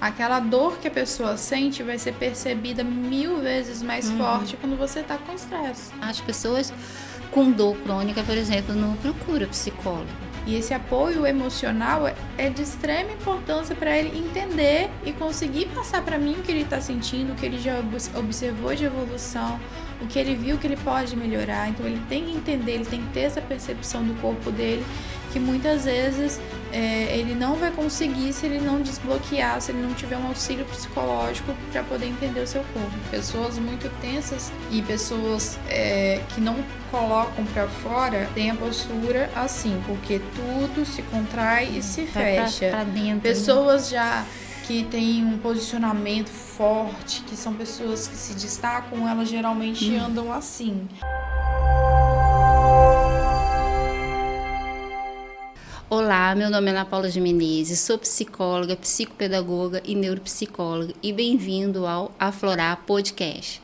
aquela dor que a pessoa sente vai ser percebida 1000 vezes mais forte quando você está com estresse. As pessoas com dor crônica, por exemplo, não procuram psicólogo. E esse apoio emocional é de extrema importância para ele entender e conseguir passar para mim o que ele está sentindo, o que ele já observou de evolução, o que ele viu que ele pode melhorar. Então ele tem que entender, ele tem que ter essa percepção do corpo dele, que muitas vezes ele não vai conseguir se ele não desbloquear, se ele não tiver um auxílio psicológico para poder entender o seu corpo. Pessoas muito tensas e pessoas que não colocam para fora têm a postura assim, porque tudo se contrai e se fecha. Pra dentro, pessoas já que têm um posicionamento forte, que são pessoas que se destacam, elas geralmente andam assim. Olá, meu nome é Ana Paula de Menezes, sou psicóloga, psicopedagoga e neuropsicóloga e bem-vindo ao Aflorar Podcast.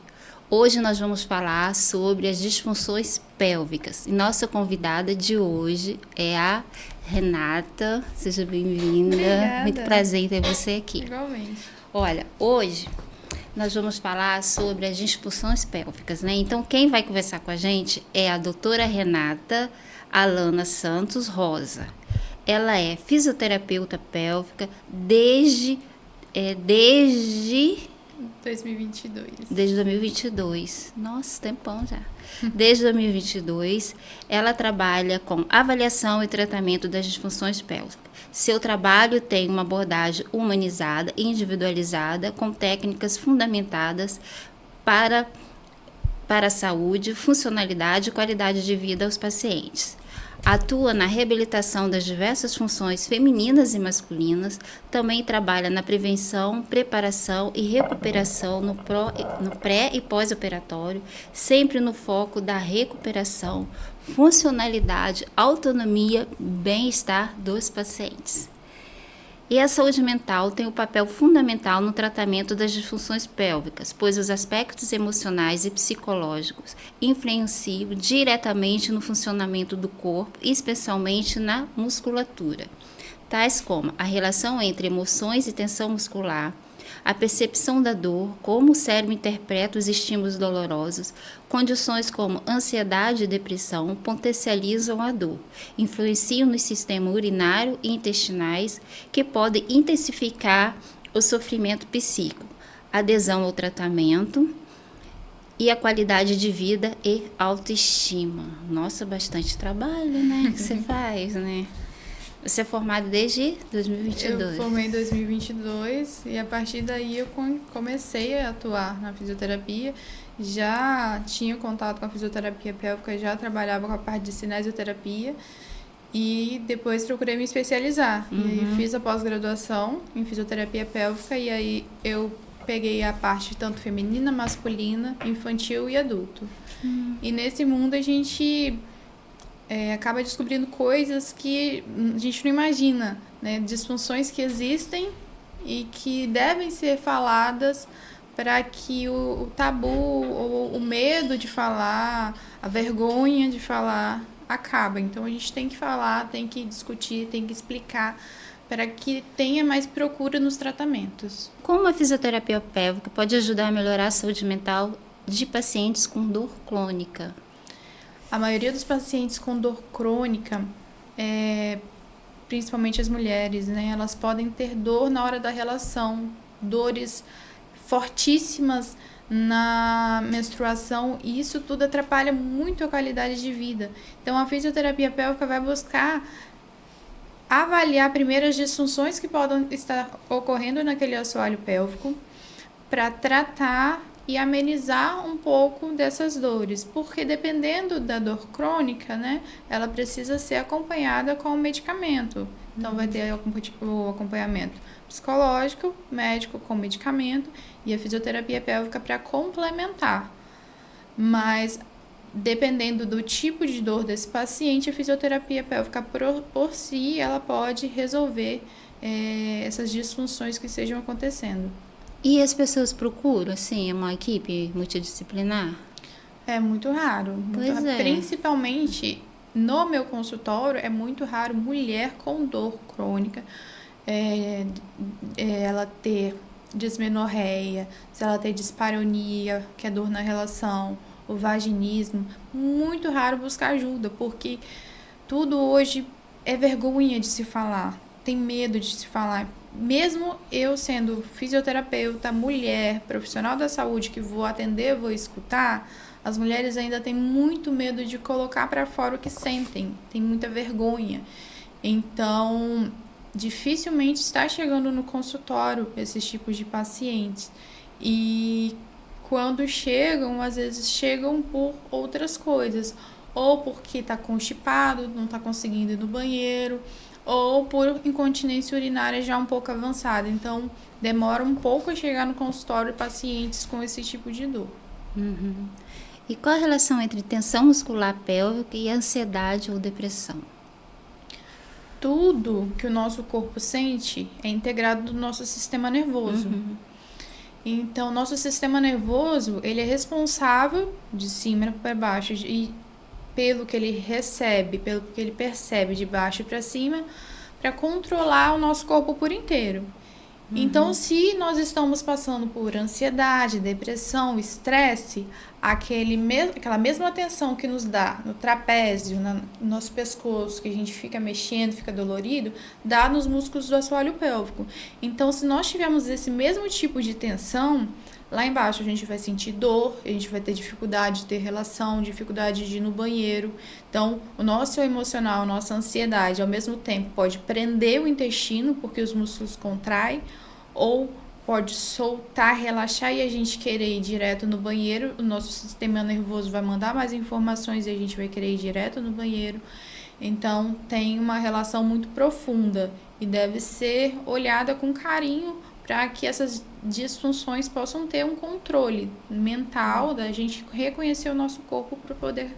Hoje nós vamos falar sobre as disfunções pélvicas e nossa convidada de hoje é a Renata. Seja bem-vinda. Obrigada. Muito prazer em ter você aqui. Igualmente. Olha, hoje nós vamos falar sobre as disfunções pélvicas, né? Então, quem vai conversar com a gente é a doutora Renata Alana Santos Rosa. Ela é fisioterapeuta pélvica desde 2022. Desde 2022. Nossa, tempão já. Desde 2022, ela trabalha com avaliação e tratamento das disfunções pélvicas. Seu trabalho tem uma abordagem humanizada e individualizada, com técnicas fundamentadas para a saúde, funcionalidade e qualidade de vida aos pacientes. Atua na reabilitação das diversas funções femininas e masculinas, também trabalha na prevenção, preparação e recuperação no pré e pós-operatório, sempre no foco da recuperação, funcionalidade, autonomia, bem-estar dos pacientes. E a saúde mental tem um papel fundamental no tratamento das disfunções pélvicas, pois os aspectos emocionais e psicológicos influenciam diretamente no funcionamento do corpo, especialmente na musculatura, tais como a relação entre emoções e tensão muscular, a percepção da dor, como o cérebro interpreta os estímulos dolorosos, condições como ansiedade e depressão potencializam a dor, influenciam no sistema urinário e intestinais, que podem intensificar o sofrimento psíquico, adesão ao tratamento e a qualidade de vida e autoestima. Nossa, bastante trabalho, né, que você faz, né? Você é formada desde 2022? Eu formei em 2022 e a partir daí eu comecei a atuar na fisioterapia. Já tinha contato com a fisioterapia pélvica, já trabalhava com a parte de cinesioterapia e depois procurei me especializar. E aí fiz a pós-graduação em fisioterapia pélvica e aí eu peguei a parte tanto feminina, masculina, infantil e adulto. E nesse mundo a gente acaba descobrindo coisas que a gente não imagina, né? Disfunções que existem e que devem ser faladas para que o tabu ou o medo de falar, a vergonha de falar acabe. Então a gente tem que falar, tem que discutir, tem que explicar para que tenha mais procura nos tratamentos. Como a fisioterapia pélvica pode ajudar a melhorar a saúde mental de pacientes com dor crônica? A maioria dos pacientes com dor crônica, principalmente as mulheres, né, elas podem ter dor na hora da relação, dores fortíssimas na menstruação, e isso tudo atrapalha muito a qualidade de vida. Então, a fisioterapia pélvica vai buscar avaliar primeiro as disfunções que podem estar ocorrendo naquele assoalho pélvico para tratar e amenizar um pouco dessas dores, porque dependendo da dor crônica, né, ela precisa ser acompanhada com o medicamento. Então vai ter o acompanhamento psicológico, médico com medicamento e a fisioterapia pélvica para complementar. Mas dependendo do tipo de dor desse paciente, a fisioterapia pélvica por si, ela pode resolver essas disfunções que estejam acontecendo. E as pessoas procuram, assim, uma equipe multidisciplinar? É muito raro. Pois é. Principalmente no meu consultório, é muito raro mulher com dor crônica. ela ter dismenorreia, se ela ter dispareunia, que é dor na relação, o vaginismo, muito raro buscar ajuda, porque tudo hoje é vergonha de se falar, tem medo de se falar. Mesmo eu sendo fisioterapeuta, mulher, profissional da saúde que vou atender, vou escutar, as mulheres ainda têm muito medo de colocar para fora o que sentem, tem muita vergonha. Então, dificilmente está chegando no consultório esses tipos de pacientes. E quando chegam, às vezes chegam por outras coisas, ou porque está constipado, não está conseguindo ir no banheiro, ou por incontinência urinária já um pouco avançada. Então, demora um pouco a chegar no consultório de pacientes com esse tipo de dor. Uhum. E qual a relação entre tensão muscular pélvica e ansiedade ou depressão? Tudo que o nosso corpo sente é integrado do nosso sistema nervoso. Então, nosso sistema nervoso, ele é responsável de cima para baixo e pelo que ele recebe, pelo que ele percebe de baixo para cima, para controlar o nosso corpo por inteiro. Então, se nós estamos passando por ansiedade, depressão, estresse, aquela mesma tensão que nos dá no trapézio, no nosso pescoço, que a gente fica mexendo, fica dolorido, dá nos músculos do assoalho pélvico. Então, se nós tivermos esse mesmo tipo de tensão, lá embaixo a gente vai sentir dor, a gente vai ter dificuldade de ter relação, dificuldade de ir no banheiro. Então, o nosso emocional, a nossa ansiedade, ao mesmo tempo, pode prender o intestino, porque os músculos contraem, ou pode soltar, relaxar e a gente querer ir direto no banheiro. O nosso sistema nervoso vai mandar mais informações e a gente vai querer ir direto no banheiro. Então, tem uma relação muito profunda e deve ser olhada com carinho para que essas disfunções possam ter um controle mental, da gente reconhecer o nosso corpo para poder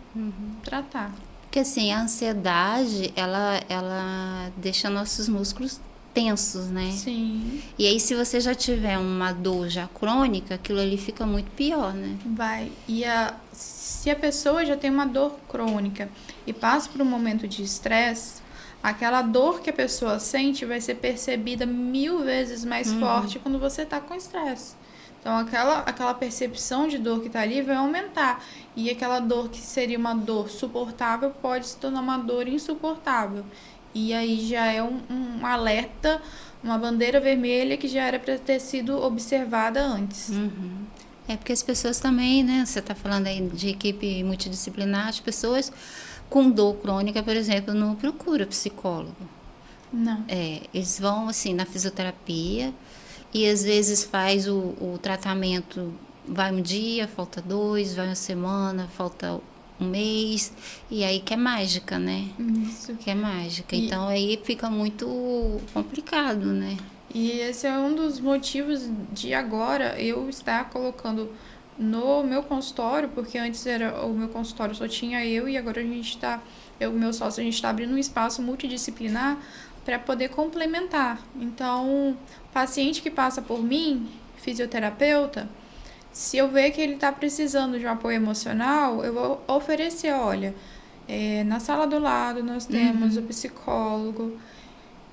tratar. Porque assim, a ansiedade, ela deixa nossos músculos tensos, né? Sim. E aí, se você já tiver uma dor já crônica, aquilo ali fica muito pior, né? Vai. E se a pessoa já tem uma dor crônica e passa por um momento de estresse, aquela dor que a pessoa sente vai ser percebida 1000 vezes mais forte quando você está com estresse. Então, aquela percepção de dor que está ali vai aumentar. E aquela dor que seria uma dor suportável pode se tornar uma dor insuportável. E aí já é um alerta, uma bandeira vermelha que já era para ter sido observada antes. É porque as pessoas também, né? Você está falando aí de equipe multidisciplinar, as pessoas com dor crônica, por exemplo, não procuram psicólogo. Não. Eles vão, assim, na fisioterapia e às vezes faz o tratamento, vai um dia, falta 2, vai uma semana, falta um mês, e aí que é mágica, né? Isso. Que é mágica. Então aí fica muito complicado, né? E esse é um dos motivos de agora eu estar colocando no meu consultório, porque antes o meu consultório só tinha eu e agora o meu sócio, a gente está abrindo um espaço multidisciplinar para poder complementar. Então, paciente que passa por mim, fisioterapeuta, se eu ver que ele está precisando de um apoio emocional, eu vou oferecer, olha, na sala do lado nós temos o psicólogo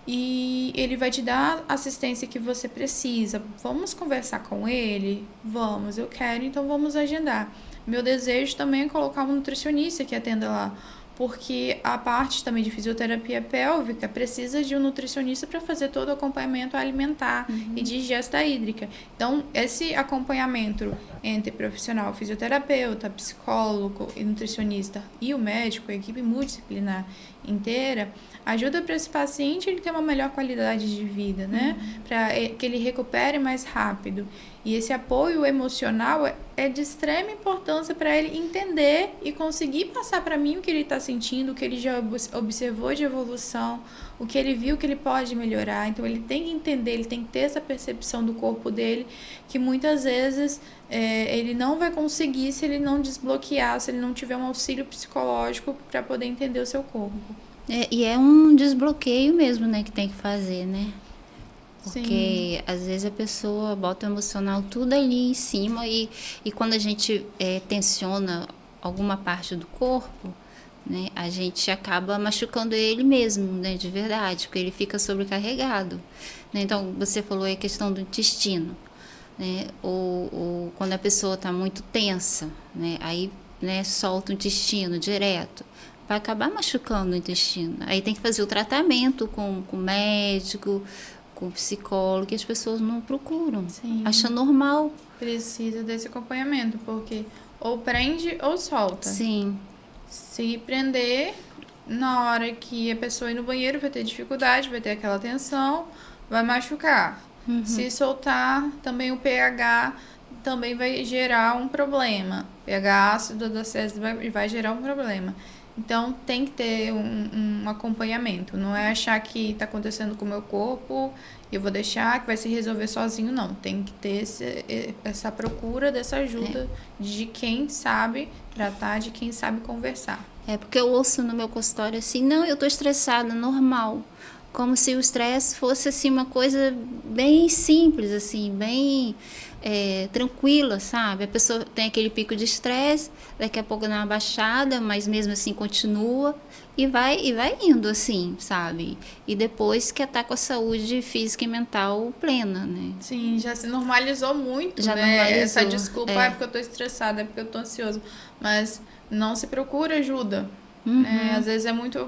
e ele vai te dar a assistência que você precisa. Vamos conversar com ele? Vamos, eu quero, então vamos agendar. Meu desejo também é colocar um nutricionista que atenda lá, porque a parte também de fisioterapia pélvica precisa de um nutricionista para fazer todo o acompanhamento alimentar e de ingesta hídrica. Então, esse acompanhamento entre profissional, fisioterapeuta, psicólogo e nutricionista e o médico, a equipe multidisciplinar inteira, ajuda para esse paciente ele ter uma melhor qualidade de vida, né? Para que ele recupere mais rápido. E esse apoio emocional é de extrema importância para ele entender e conseguir passar para mim o que ele está sentindo, o que ele já observou de evolução, o que ele viu que ele pode melhorar. Então, ele tem que entender, ele tem que ter essa percepção do corpo dele, que muitas vezes ele não vai conseguir se ele não desbloquear, se ele não tiver um auxílio psicológico para poder entender o seu corpo. E é um desbloqueio mesmo, né, que tem que fazer, né? Porque às vezes a pessoa bota o emocional tudo ali em cima e quando a gente tensiona alguma parte do corpo, né, a gente acaba machucando ele mesmo, né, de verdade, porque ele fica sobrecarregado, né? Então, você falou aí a questão do intestino, né, ou quando a pessoa está muito tensa, né, aí, né, solta o intestino direto, vai acabar machucando o intestino. Aí tem que fazer o tratamento com o médico, com o psicólogo, que as pessoas não procuram, Sim. acham normal. Precisa desse acompanhamento, porque ou prende ou solta. Sim. Se prender, na hora que a pessoa ir no banheiro vai ter dificuldade, vai ter aquela tensão, vai machucar. Se soltar, também o pH também vai gerar um problema. pH ácido da SES vai gerar um problema. Então, tem que ter um acompanhamento. Não é achar que está acontecendo com o meu corpo e eu vou deixar que vai se resolver sozinho, não. Tem que ter essa procura dessa ajuda de quem sabe tratar, de quem sabe conversar. É porque eu ouço no meu consultório assim, não, eu tô estressada, normal. Como se o estresse fosse assim uma coisa bem simples, assim, bem tranquila, sabe? A pessoa tem aquele pico de estresse, daqui a pouco dá uma baixada, mas mesmo assim continua e vai indo assim, sabe? E depois que tá com a saúde física e mental plena, né? Sim, já se normalizou muito, Já né? normalizou, Essa desculpa é porque eu tô estressada, é porque eu tô ansioso. Mas não se procura ajuda. Né? Às vezes é muito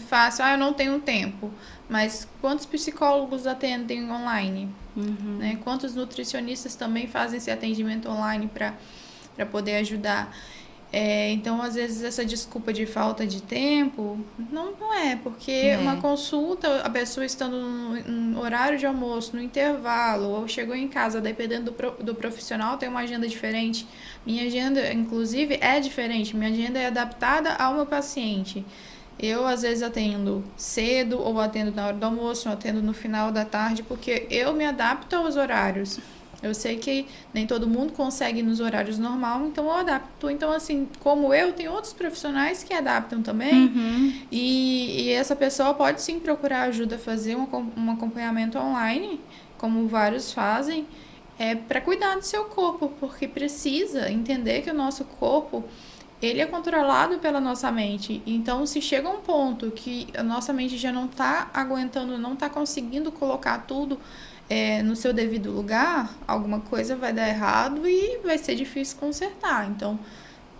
fácil, eu não tenho tempo. Mas quantos psicólogos atendem online? Né? Quantos nutricionistas também fazem esse atendimento online para poder ajudar? Então, às vezes, essa desculpa de falta de tempo não é, porque uma consulta, a pessoa estando no horário de almoço, no intervalo, ou chegou em casa, dependendo do profissional, tem uma agenda diferente. Minha agenda, inclusive, é diferente. Minha agenda é adaptada ao meu paciente. Eu, às vezes, atendo cedo, ou atendo na hora do almoço, ou atendo no final da tarde, porque eu me adapto aos horários. Eu sei que nem todo mundo consegue nos horários normal, então eu adapto. Então, assim, como eu, tem outros profissionais que adaptam também. E essa pessoa pode sim procurar ajuda a fazer um acompanhamento online, como vários fazem, para cuidar do seu corpo, porque precisa entender que o nosso corpo ele é controlado pela nossa mente. Então, se chega um ponto que a nossa mente já não está aguentando, não está conseguindo colocar tudo no seu devido lugar, alguma coisa vai dar errado e vai ser difícil consertar. Então,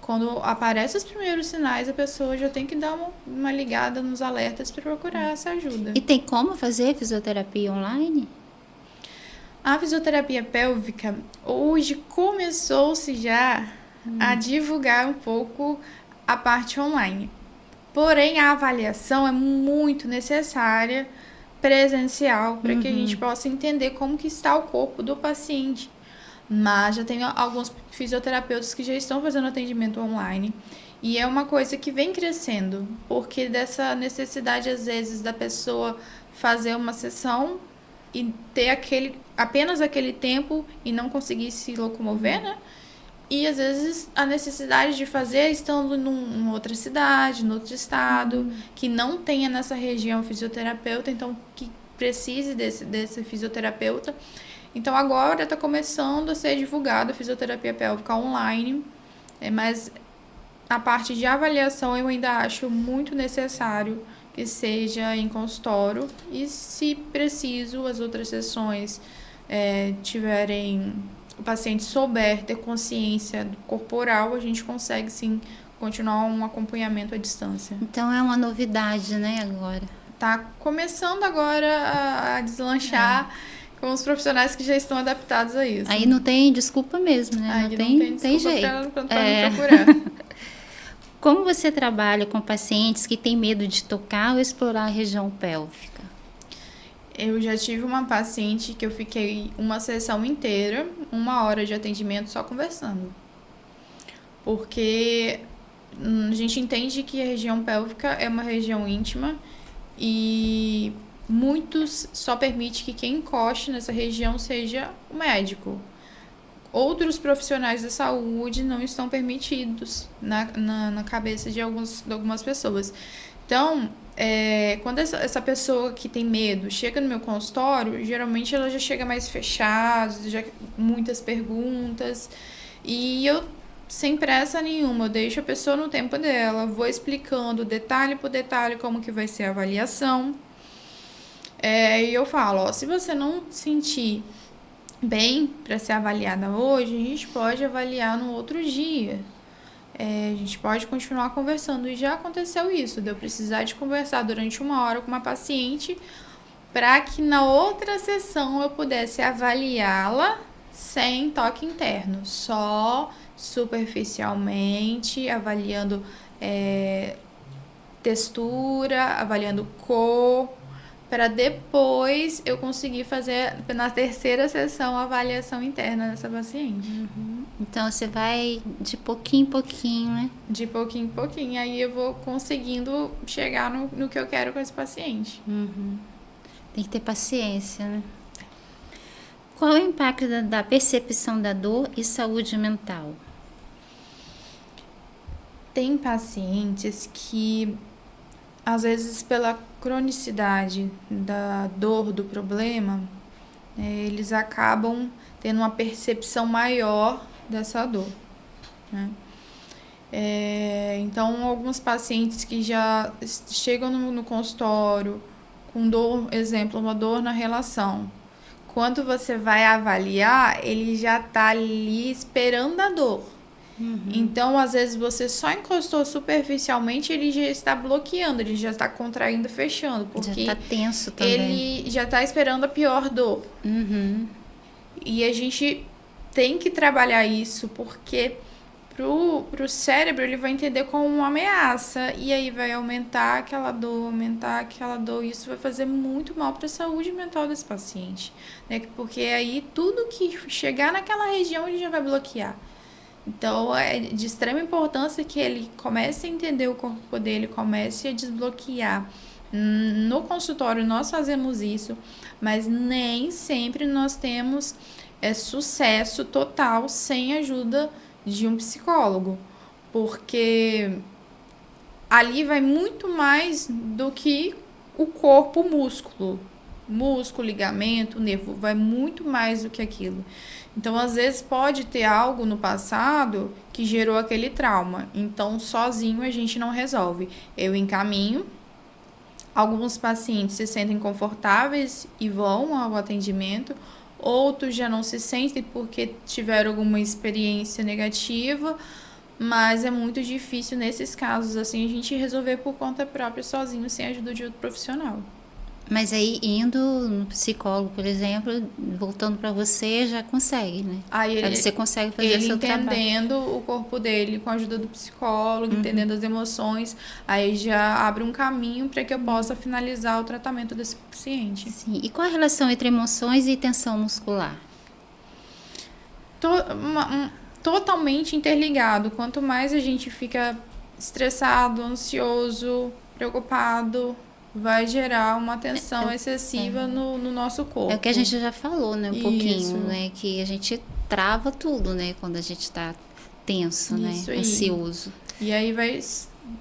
quando aparecem os primeiros sinais, a pessoa já tem que dar uma ligada nos alertas para procurar essa ajuda. E tem como fazer fisioterapia online? A fisioterapia pélvica, hoje começou-se já a divulgar um pouco a parte online. Porém, a avaliação é muito necessária presencial para que a gente possa entender como que está o corpo do paciente. Mas já tem alguns fisioterapeutas que já estão fazendo atendimento online e é uma coisa que vem crescendo, porque dessa necessidade às vezes da pessoa fazer uma sessão e ter apenas aquele tempo e não conseguir se locomover, né? E às vezes a necessidade de fazer estando em outra cidade, em outro estado, que não tenha nessa região fisioterapeuta, então que precise desse fisioterapeuta. Então agora está começando a ser divulgada a fisioterapia pélvica online, mas a parte de avaliação eu ainda acho muito necessário que seja em consultório e, se preciso, as outras sessões tiverem... o paciente souber ter consciência corporal, a gente consegue sim continuar um acompanhamento à distância. Então é uma novidade, né, agora? Tá começando agora a deslanchar com os profissionais que já estão adaptados a isso. Aí não tem desculpa mesmo, né? Aí não tem jeito. Pra me procurar. Como você trabalha com pacientes que têm medo de tocar ou explorar a região pélvica? Eu já tive uma paciente que eu fiquei uma sessão inteira, 1 hora de atendimento só conversando. Porque a gente entende que a região pélvica é uma região íntima e muitos só permite que quem encoste nessa região seja o médico. Outros profissionais da saúde não estão permitidos na cabeça de algumas pessoas. Então, quando essa pessoa que tem medo chega no meu consultório, geralmente ela já chega mais fechada, já muitas perguntas. E eu sem pressa nenhuma, eu deixo a pessoa no tempo dela, vou explicando detalhe por detalhe como que vai ser a avaliação. E eu falo, ó, se você não sentir bem para ser avaliada hoje, a gente pode avaliar no outro dia. A gente pode continuar conversando. E já aconteceu isso, de eu precisar de conversar durante 1 hora com uma paciente para que na outra sessão eu pudesse avaliá-la sem toque interno, só superficialmente, avaliando textura, avaliando cor, para depois eu conseguir fazer, na terceira sessão, a avaliação interna dessa paciente. Então, você vai de pouquinho em pouquinho, né? De pouquinho em pouquinho, aí eu vou conseguindo chegar no que eu quero com esse paciente. Tem que ter paciência, né? Qual é o impacto da percepção da dor e saúde mental? Tem pacientes que, às vezes, pela cronicidade da dor, do problema, eles acabam tendo uma percepção maior dessa dor, né? Então, alguns pacientes que já chegam no consultório com dor, exemplo, uma dor na relação, quando você vai avaliar, ele já tá ali esperando a dor. Então, às vezes, você só encostou superficialmente, ele já está bloqueando, ele já está contraindo, fechando, porque já tá tenso também. Ele já está esperando a pior dor. E a gente tem que trabalhar isso, porque pro cérebro ele vai entender como uma ameaça, e aí vai aumentar aquela dor, e isso vai fazer muito mal para a saúde mental desse paciente, né? Porque aí tudo que chegar naquela região ele já vai bloquear. Então, é de extrema importância que ele comece a entender o corpo dele, comece a desbloquear. No consultório nós fazemos isso, mas nem sempre nós temos sucesso total sem a ajuda de um psicólogo, porque ali vai muito mais do que o corpo, músculo, ligamento, nervo, vai muito mais do que aquilo. Então, às vezes, pode ter algo no passado que gerou aquele trauma. Então, sozinho a gente não resolve. Eu encaminho. Alguns pacientes se sentem confortáveis e vão ao atendimento. Outros já não se sentem porque tiveram alguma experiência negativa. Mas é muito difícil, nesses casos, assim, a gente resolver por conta própria, sozinho, sem a ajuda de outro profissional. Mas aí, indo no psicólogo, por exemplo, voltando para você, já consegue, né? Aí você consegue fazer o seu trabalho. Entendendo o corpo dele, com a ajuda do psicólogo, entendendo as emoções, aí já abre um caminho para que eu possa finalizar o tratamento desse paciente. Sim. E qual a relação entre emoções e tensão muscular? Totalmente interligado. Quanto mais a gente fica estressado, ansioso, preocupado, vai gerar uma tensão excessiva no nosso corpo. É o que a gente já falou, né? Um pouquinho, né? Que a gente trava tudo, né? Quando a gente tá tenso, né? Ansioso. E aí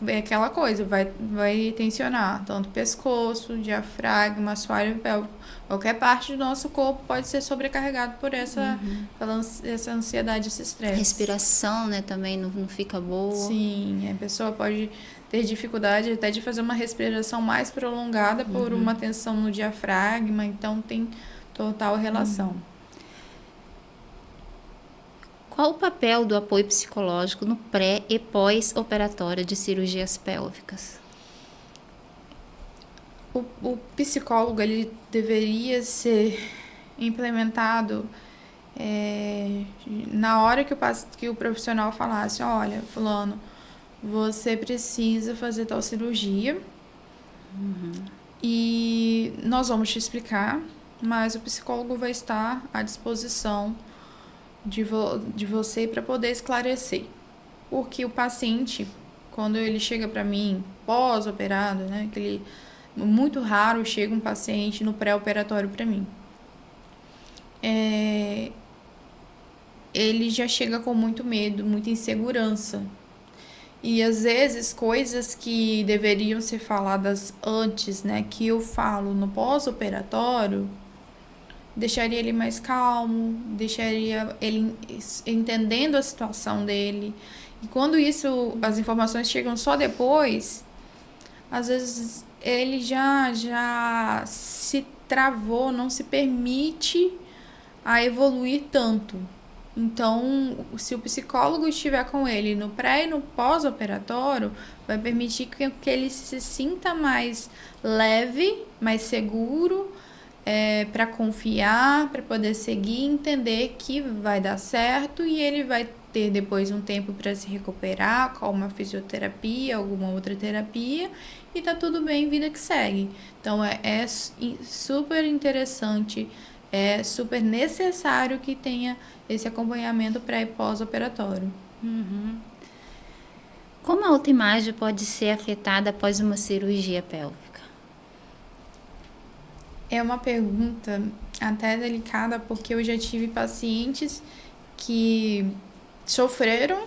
é aquela coisa, vai tensionar tanto pescoço, diafragma, assoalho pélvico. Qualquer parte do nosso corpo pode ser sobrecarregado por essa ansiedade, esse estresse. Respiração, né? Também não fica boa. Sim, a pessoa pode ter dificuldade até de fazer uma respiração mais prolongada por uma tensão no diafragma, então tem total relação. Qual o papel do apoio psicológico no pré e pós-operatório de cirurgias pélvicas? O psicólogo ele deveria ser implementado na hora que o profissional falasse, olha, fulano, você precisa fazer tal cirurgia e nós vamos te explicar, mas o psicólogo vai estar à disposição de você para poder esclarecer. Porque o paciente, quando ele chega para mim pós-operado, né, muito raro chega um paciente no pré-operatório para mim. Ele já chega com muito medo, muita insegurança. E às vezes coisas que deveriam ser faladas antes, né, que eu falo no pós-operatório, deixaria ele mais calmo, deixaria ele entendendo a situação dele. E quando as informações chegam só depois, às vezes ele já se travou, não se permite a evoluir tanto. Então, se o psicólogo estiver com ele no pré e no pós-operatório, vai permitir que ele se sinta mais leve, mais seguro, para confiar, para poder seguir e entender que vai dar certo, e ele vai ter depois um tempo para se recuperar com uma fisioterapia, alguma outra terapia, e tá tudo bem, vida que segue. Então é super interessante, é super necessário que tenha esse acompanhamento pré e pós-operatório. Uhum. Como a autoimagem pode ser afetada após uma cirurgia pélvica? É uma pergunta até delicada, porque eu já tive pacientes que sofreram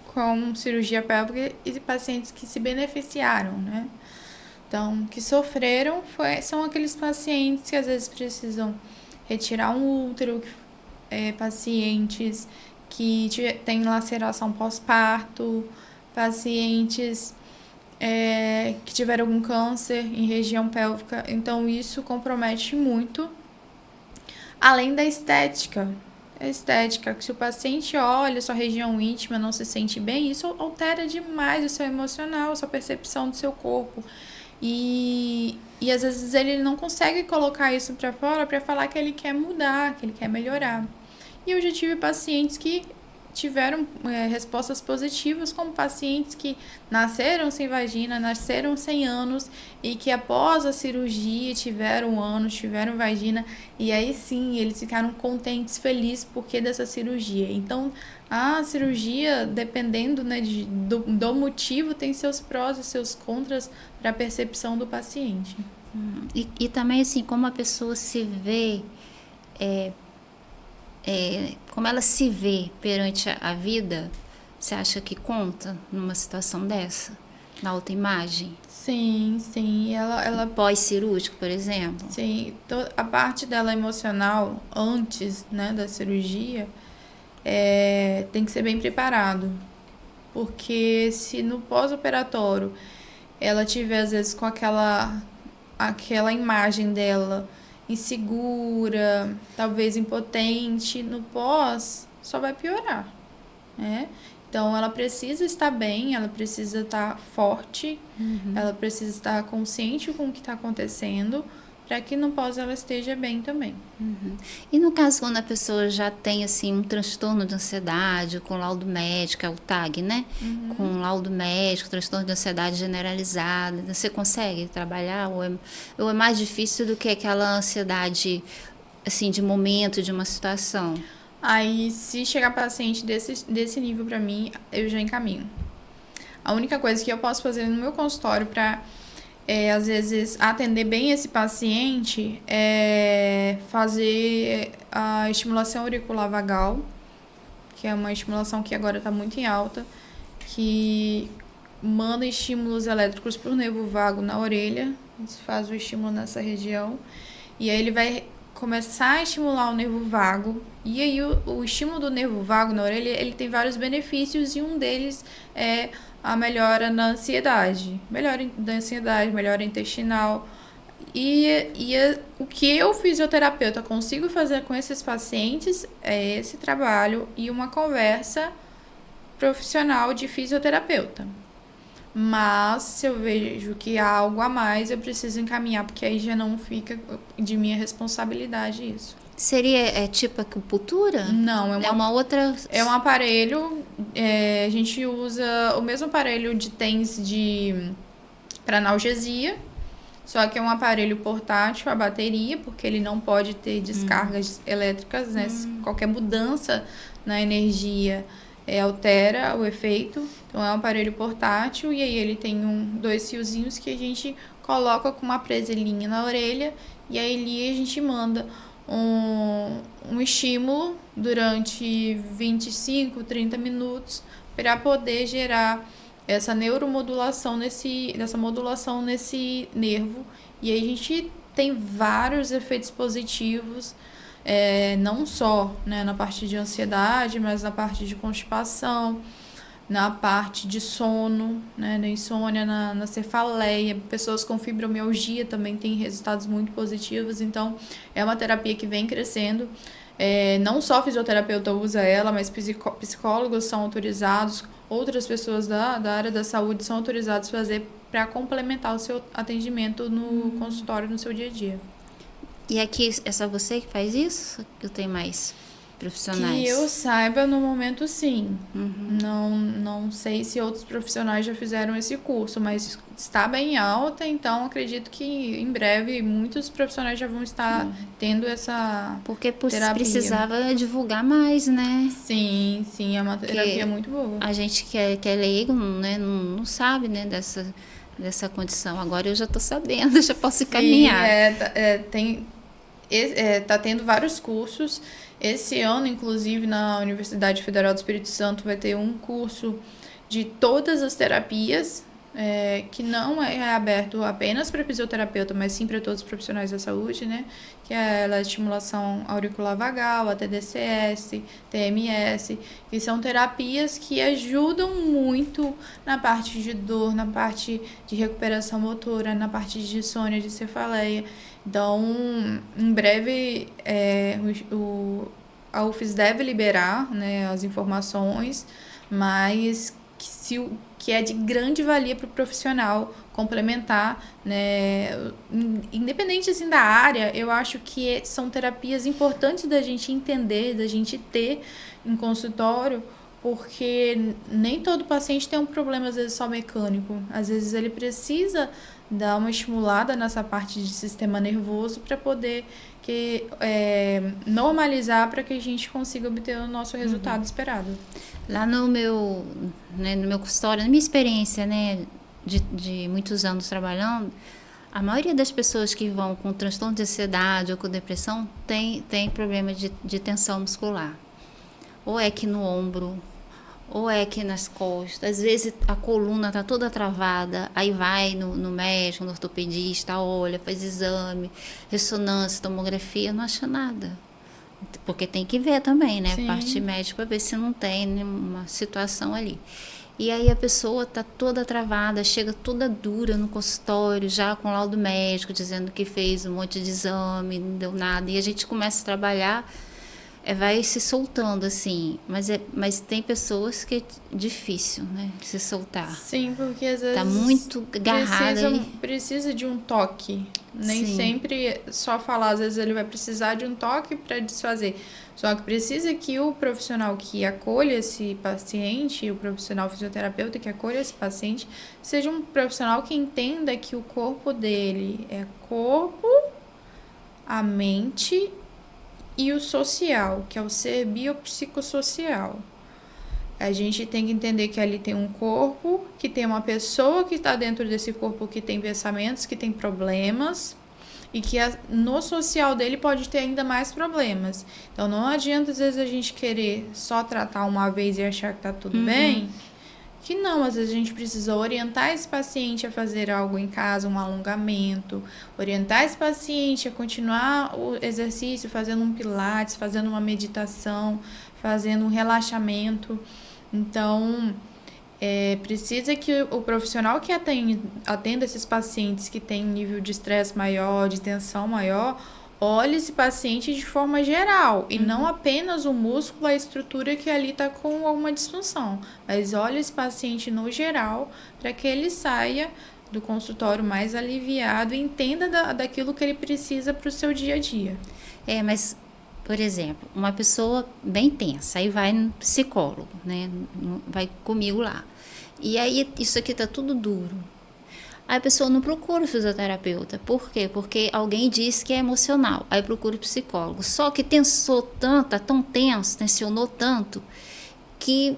com cirurgia pélvica e pacientes que se beneficiaram, né? Então, que sofreram são aqueles pacientes que às vezes precisam retirar um útero, pacientes que têm laceração pós-parto, pacientes que tiveram algum câncer em região pélvica. Então, isso compromete muito. Além da estética. A estética, que se o paciente olha sua região íntima, não se sente bem, isso altera demais o seu emocional, a sua percepção do seu corpo. E às vezes ele não consegue colocar isso para fora para falar que ele quer mudar, que ele quer melhorar. E eu já tive pacientes que tiveram respostas positivas, como pacientes que nasceram sem vagina, nasceram sem ânus e que após a cirurgia tiveram ânus, tiveram vagina, e aí sim eles ficaram contentes, felizes porque dessa cirurgia. Então a cirurgia, dependendo, né, do motivo, tem seus prós e seus contras para a percepção do paciente. E também assim, como a pessoa se vê, como ela se vê perante a vida, você acha que conta numa situação dessa? Na autoimagem? Sim, sim. Ela pós-cirúrgico, por exemplo? Sim, a parte dela emocional antes, né, da cirurgia tem que ser bem preparado. Porque se no pós-operatório ela tiver, às vezes, com aquela imagem dela insegura, talvez impotente, no pós só vai piorar, né? Então ela precisa estar bem, ela precisa estar forte, ela precisa estar consciente com o que está acontecendo, para que no pós ela esteja bem também. E no caso, quando a pessoa já tem assim um transtorno de ansiedade, com laudo médico, é o TAG, né? Com laudo médico, transtorno de ansiedade generalizada, você consegue trabalhar ou é mais difícil do que aquela ansiedade assim de momento, de uma situação? Aí, se chegar paciente desse nível para mim, eu já encaminho. A única coisa que eu posso fazer no meu consultório para às vezes atender bem esse paciente é fazer a estimulação auricular vagal, que é uma estimulação que agora está muito em alta, que manda estímulos elétricos para o nervo vago na orelha, faz o estímulo nessa região, e aí ele vai começar a estimular o nervo vago, e aí o estímulo do nervo vago na orelha, ele tem vários benefícios, e um deles é a melhora na ansiedade, melhora intestinal. O que eu, fisioterapeuta, consigo fazer com esses pacientes é esse trabalho e uma conversa profissional de fisioterapeuta. Mas se eu vejo que há algo a mais, eu preciso encaminhar, porque aí já não fica de minha responsabilidade isso. Seria tipo acupuntura? Não, é uma outra... É um aparelho, a gente usa o mesmo aparelho de TENS para analgesia, só que é um aparelho portátil, a bateria, porque ele não pode ter descargas elétricas, né? Qualquer mudança na energia altera o efeito. Então é um aparelho portátil e aí ele tem 2 fiozinhos que a gente coloca com uma presilhinha na orelha e aí ali a gente manda um estímulo durante 25, 30 minutos para poder gerar essa neuromodulação modulação nesse nervo. E aí a gente tem vários efeitos positivos, não só, né, na parte de ansiedade, mas na parte de constipação, na parte de sono, né, na insônia, na cefaleia. Pessoas com fibromialgia também têm resultados muito positivos. Então, é uma terapia que vem crescendo. Não só fisioterapeuta usa ela, mas psicólogos são autorizados, outras pessoas da área da saúde são autorizadas a fazer para complementar o seu atendimento no consultório, no seu dia a dia. E aqui é só você que faz isso? Eu tenho mais profissionais? Que eu saiba, no momento, sim. Não sei se outros profissionais já fizeram esse curso, mas está bem alta, então acredito que em breve muitos profissionais já vão estar tendo essa Porque terapia. Precisava divulgar mais, né? Sim, é uma terapia muito boa. A gente que é leigo, né, não sabe, né, dessa condição. Agora eu já estou sabendo, já posso encaminhar. Tá tendo vários cursos. Esse ano, inclusive, na Universidade Federal do Espírito Santo, vai ter um curso de todas as terapias, que não é aberto apenas para fisioterapeuta, mas sim para todos os profissionais da saúde, né? Que é a estimulação auricular vagal, a TDCS, TMS, que são terapias que ajudam muito na parte de dor, na parte de recuperação motora, na parte de insônia, de cefaleia. Então, em breve, a UFES deve liberar, né, as informações, mas que é de grande valia para o profissional complementar, né, independente assim da área. Eu acho que são terapias importantes da gente entender, da gente ter em consultório, porque nem todo paciente tem um problema, às vezes, só mecânico. Às vezes ele precisa dar uma estimulada nessa parte de sistema nervoso para poder normalizar, para que a gente consiga obter o nosso resultado esperado. Lá no meu consultório, na minha experiência, né, de muitos anos trabalhando, a maioria das pessoas que vão com transtorno de ansiedade ou com depressão tem problema de tensão muscular. Ou é aqui no ombro, ou é aqui nas costas. Às vezes a coluna está toda travada, aí vai no médico, no ortopedista, olha, faz exame, ressonância, tomografia, não acha nada. Porque tem que ver também, né? Sim. Parte médica, para ver se não tem nenhuma situação ali. E aí a pessoa está toda travada, chega toda dura no consultório, já com laudo médico, dizendo que fez um monte de exame, não deu nada. E a gente começa a trabalhar, vai se soltando, assim. Mas tem pessoas que é difícil, né? Se soltar. Sim, porque às vezes... Tá muito agarrada. Precisa de um toque. Nem Sim. sempre só falar. Às vezes ele vai precisar de um toque para desfazer. Só que precisa que o profissional que acolha esse paciente, o profissional fisioterapeuta que acolha esse paciente, seja um profissional que entenda que o corpo dele é corpo, a mente e o social, que é o ser biopsicossocial. A gente tem que entender que ali tem um corpo, que tem uma pessoa que está dentro desse corpo que tem pensamentos, que tem problemas, e que no social dele pode ter ainda mais problemas. Então não adianta às vezes a gente querer só tratar uma vez e achar que está tudo bem, que não, às vezes a gente precisa orientar esse paciente a fazer algo em casa, um alongamento, orientar esse paciente a continuar o exercício, fazendo um pilates, fazendo uma meditação, fazendo um relaxamento. Então, precisa que o profissional que atenda esses pacientes que têm nível de estresse maior, de tensão maior, olhe esse paciente de forma geral e não apenas o músculo, a estrutura que ali está com alguma disfunção, mas olhe esse paciente no geral para que ele saia do consultório mais aliviado e entenda daquilo que ele precisa para o seu dia a dia. Mas, por exemplo, uma pessoa bem tensa, aí vai no psicólogo, né? Vai comigo lá. E aí isso aqui tá tudo duro. Aí a pessoa não procura o fisioterapeuta. Por quê? Porque alguém disse que é emocional. Aí procura o psicólogo. Só que tensou tanto, tá tão tenso, tensionou tanto, que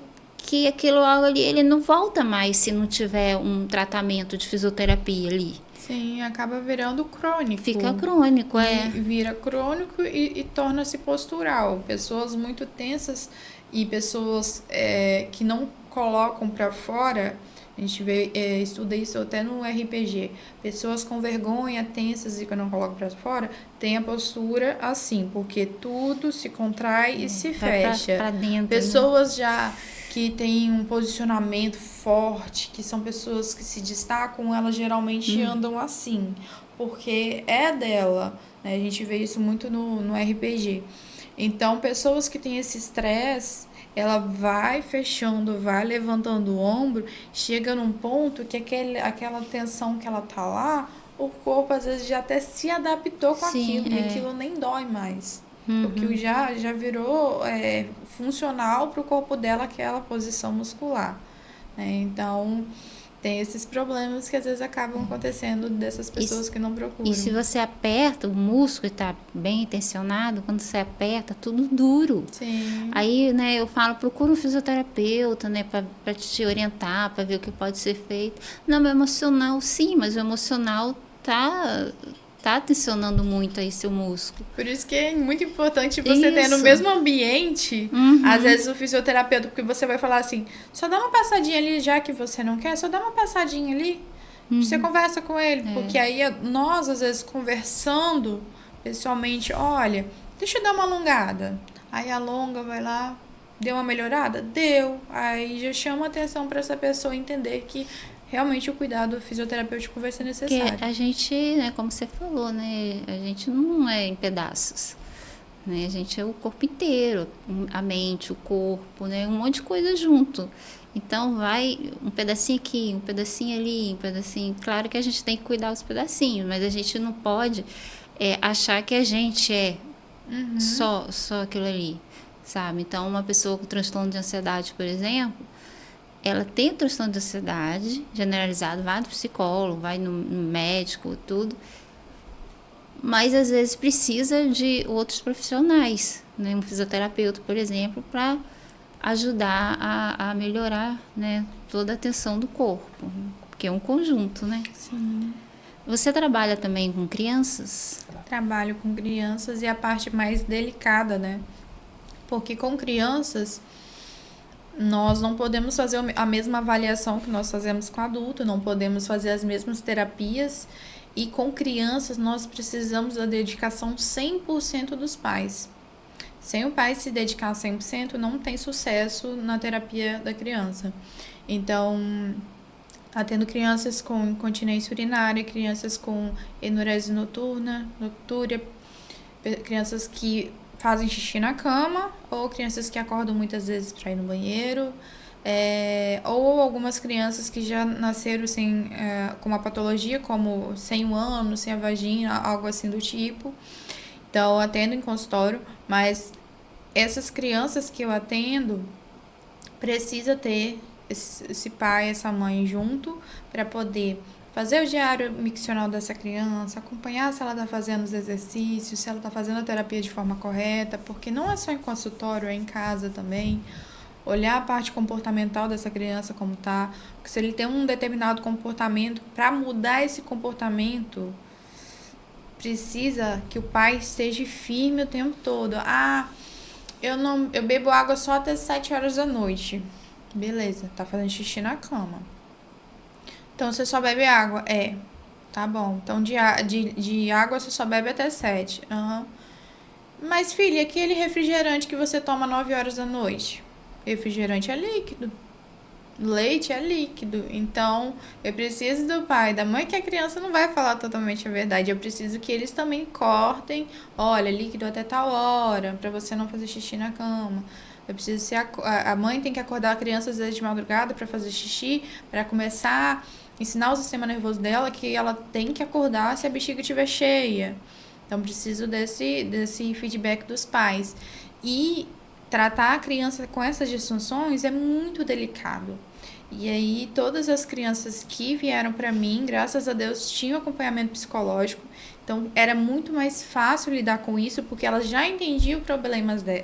aquilo ali, ele não volta mais se não tiver um tratamento de fisioterapia ali. Sim, acaba virando crônico. Fica crônico, Vira crônico e torna-se postural. Pessoas muito tensas e pessoas que não colocam para fora A gente estuda isso até no RPG. Pessoas com vergonha, tensas e que eu não coloco para fora, tem a postura assim, porque tudo se contrai e se fecha. Pra dentro, pessoas já que têm um posicionamento forte, que são pessoas que se destacam, elas geralmente andam assim, porque é dela, né? A gente vê isso muito no RPG. Então, pessoas que têm esse estresse, ela vai fechando, vai levantando o ombro, chega num ponto que aquela tensão que ela tá lá, o corpo às vezes já até se adaptou com aquilo, e aquilo nem dói mais. Porque já virou funcional para o corpo dela aquela posição muscular. Né? Então, tem esses problemas que às vezes acabam acontecendo dessas pessoas que não procuram. E se você aperta o músculo e está bem tensionado, quando você aperta, tudo duro. Sim. Aí, né, eu falo, procura um fisioterapeuta, né, para te orientar, para ver o que pode ser feito. Não, o emocional, sim, mas o emocional tá tensionando muito aí seu músculo. Por isso que é muito importante você ter no mesmo ambiente, às vezes o fisioterapeuta, porque você vai falar assim, só dá uma passadinha ali, já que você não quer, só dá uma passadinha ali, você conversa com ele, porque aí nós, às vezes, conversando pessoalmente, olha, deixa eu dar uma alongada. Aí alonga, vai lá, deu uma melhorada? Deu. Aí já chama atenção para essa pessoa entender que realmente o cuidado fisioterapêutico vai ser necessário. Porque a gente, né, como você falou, né, a gente não é em pedaços, né, a gente é o corpo inteiro, a mente, o corpo, né, um monte de coisa junto. Então vai um pedacinho aqui, um pedacinho ali, um pedacinho. Claro que a gente tem que cuidar dos pedacinhos, mas a gente não pode achar que a gente é só aquilo ali, sabe? Então uma pessoa com transtorno de ansiedade, por exemplo, ela tem transtorno de ansiedade generalizado, vai no psicólogo, vai no médico, tudo, mas às vezes precisa de outros profissionais, né? Um fisioterapeuta, por exemplo, para ajudar a melhorar, né, toda a tensão do corpo, porque é um conjunto, né? Sim. Você trabalha também com crianças? Trabalho com crianças e a parte mais delicada, né? Porque com crianças nós não podemos fazer a mesma avaliação que nós fazemos com adulto, não podemos fazer as mesmas terapias. E com crianças nós precisamos da dedicação 100% dos pais. Sem o pai se dedicar 100%, não tem sucesso na terapia da criança. Então, atendo crianças com incontinência urinária, crianças com enurese noturna, noctúria, crianças que fazem xixi na cama, ou crianças que acordam muitas vezes para ir no banheiro, ou algumas crianças que já nasceram com uma patologia, como sem o ânus, sem a vagina, algo assim do tipo. Então, atendo em consultório, mas essas crianças que eu atendo precisa ter esse pai, essa mãe junto para poder fazer o diário miccional dessa criança, acompanhar se ela está fazendo os exercícios, se ela está fazendo a terapia de forma correta, porque não é só em consultório, é em casa também. Olhar a parte comportamental dessa criança como tá, porque se ele tem um determinado comportamento, para mudar esse comportamento, precisa que o pai esteja firme o tempo todo. Eu bebo água só até 7 horas da noite. Beleza, tá fazendo xixi na cama. Então você só bebe água? Tá bom. Então de água você só bebe até 7. Mas filha, aquele refrigerante que você toma 9 horas da noite? Refrigerante é líquido. Leite é líquido. Então, eu preciso do pai, da mãe, que a criança não vai falar totalmente a verdade. Eu preciso que eles também cortem. Olha, líquido até tal hora, para você não fazer xixi na cama. Eu preciso a mãe tem que acordar a criança às vezes de madrugada para fazer xixi, para começar a ensinar o sistema nervoso dela que ela tem que acordar se a bexiga estiver cheia. Então, preciso desse feedback dos pais. E tratar a criança com essas disfunções é muito delicado. E aí, todas as crianças que vieram para mim, graças a Deus, tinham acompanhamento psicológico. Então, era muito mais fácil lidar com isso, porque elas já entendiam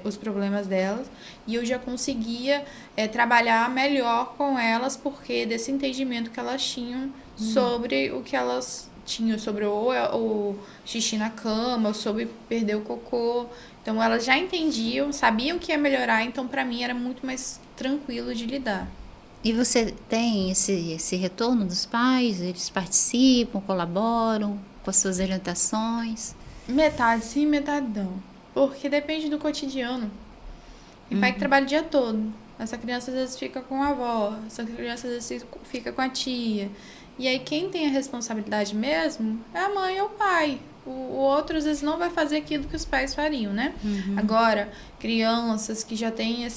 os problemas delas. E eu já conseguia trabalhar melhor com elas, porque desse entendimento que elas tinham sobre o que elas tinham, sobre o xixi na cama, ou sobre perder o cocô. Então, elas já entendiam, sabiam que ia melhorar. Então, para mim, era muito mais tranquilo de lidar. E você tem esse retorno dos pais? Eles participam, colaboram com as suas orientações? Metade sim, metade não. Porque depende do cotidiano. Tem pai que trabalha o dia todo. Essa criança às vezes fica com a avó, essa criança às vezes fica com a tia. E aí quem tem a responsabilidade mesmo é a mãe ou o pai. O outro às vezes não vai fazer aquilo que os pais fariam, né? Agora, crianças que já têm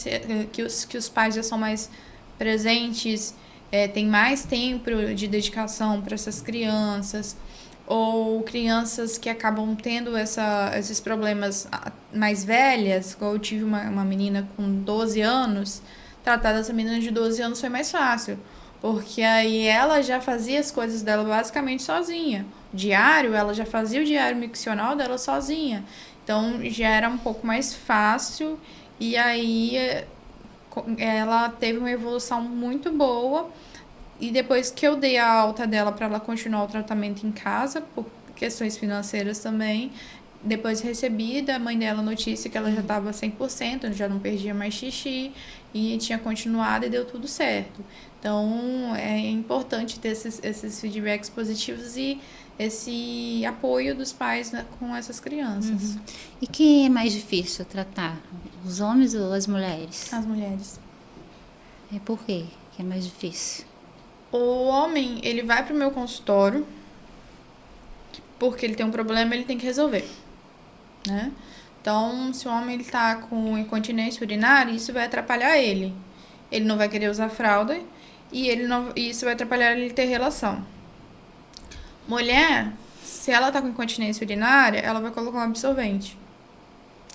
que os pais já são mais presentes, tem mais tempo de dedicação para essas crianças, ou crianças que acabam tendo esses problemas mais velhas, igual eu tive uma menina com 12 anos, tratar dessa menina de 12 anos foi mais fácil, porque aí ela já fazia as coisas dela basicamente sozinha. Diário, ela já fazia o diário miccional dela sozinha, então já era um pouco mais fácil, e aí ela teve uma evolução muito boa. E depois que eu dei a alta dela para ela continuar o tratamento em casa, por questões financeiras também, depois recebi da mãe dela a notícia que ela já estava 100%, já não perdia mais xixi, e tinha continuado e deu tudo certo. Então, é importante ter esses feedbacks positivos e esse apoio dos pais, né, com essas crianças. E quem é mais difícil tratar? Os homens ou as mulheres? As mulheres. É por quê que é mais difícil? O homem, ele vai pro meu consultório porque ele tem um problema, ele tem que resolver, né? Então, se o homem ele tá com incontinência urinária, isso vai atrapalhar ele. Ele não vai querer usar fralda e isso vai atrapalhar ele ter relação. Mulher, se ela tá com incontinência urinária, ela vai colocar um absorvente.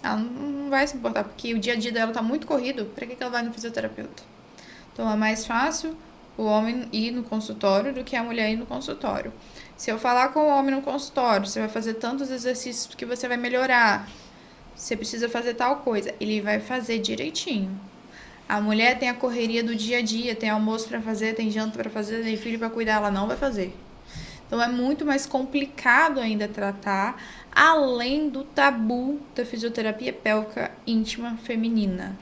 Ela não vai se importar, porque o dia a dia dela tá muito corrido, pra que ela vai no fisioterapeuta? Então, é mais fácil o homem ir no consultório do que a mulher ir no consultório. Se eu falar com o homem no consultório, você vai fazer tantos exercícios que você vai melhorar, você precisa fazer tal coisa, ele vai fazer direitinho. A mulher tem a correria do dia a dia, tem almoço para fazer, tem janta para fazer, tem filho para cuidar, ela não vai fazer. Então é muito mais complicado ainda tratar, além do tabu da fisioterapia pélvica íntima feminina.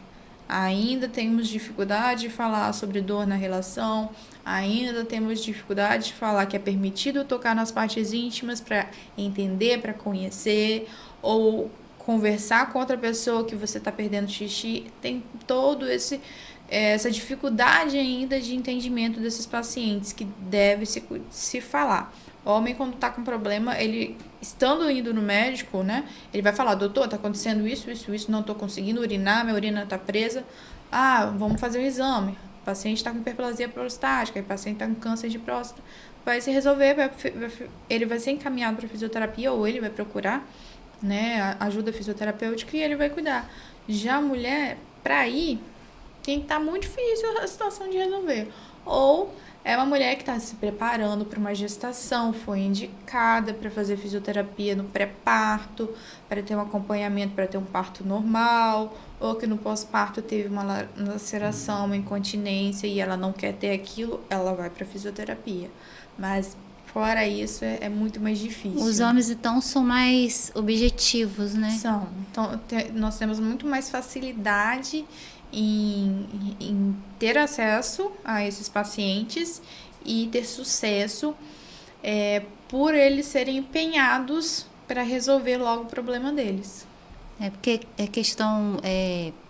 Ainda temos dificuldade de falar sobre dor na relação, ainda temos dificuldade de falar que é permitido tocar nas partes íntimas para entender, para conhecer, ou conversar com outra pessoa que você está perdendo xixi. Tem todo essa dificuldade ainda de entendimento desses pacientes que deve se falar. O homem, quando está com problema, ele estando indo no médico, né, ele vai falar: doutor, tá acontecendo isso, não tô conseguindo urinar, minha urina tá presa. Vamos fazer um exame. O paciente está com hiperplasia prostática, o paciente está com câncer de próstata. Vai se resolver, ele vai ser encaminhado para fisioterapia, ou ele vai procurar, né, ajuda fisioterapêutica, e ele vai cuidar. Já a mulher, para ir, tem que estar muito difícil a situação de resolver. Ou é uma mulher que está se preparando para uma gestação, foi indicada para fazer fisioterapia no pré-parto, para ter um acompanhamento, para ter um parto normal, ou que no pós-parto teve uma laceração, uma incontinência e ela não quer ter aquilo, ela vai para fisioterapia. Mas fora isso, é muito mais difícil. Os homens, então, são mais objetivos, né? São. Então, nós temos muito mais facilidade em ter acesso a esses pacientes e ter sucesso por eles serem empenhados para resolver logo o problema deles. É porque é questão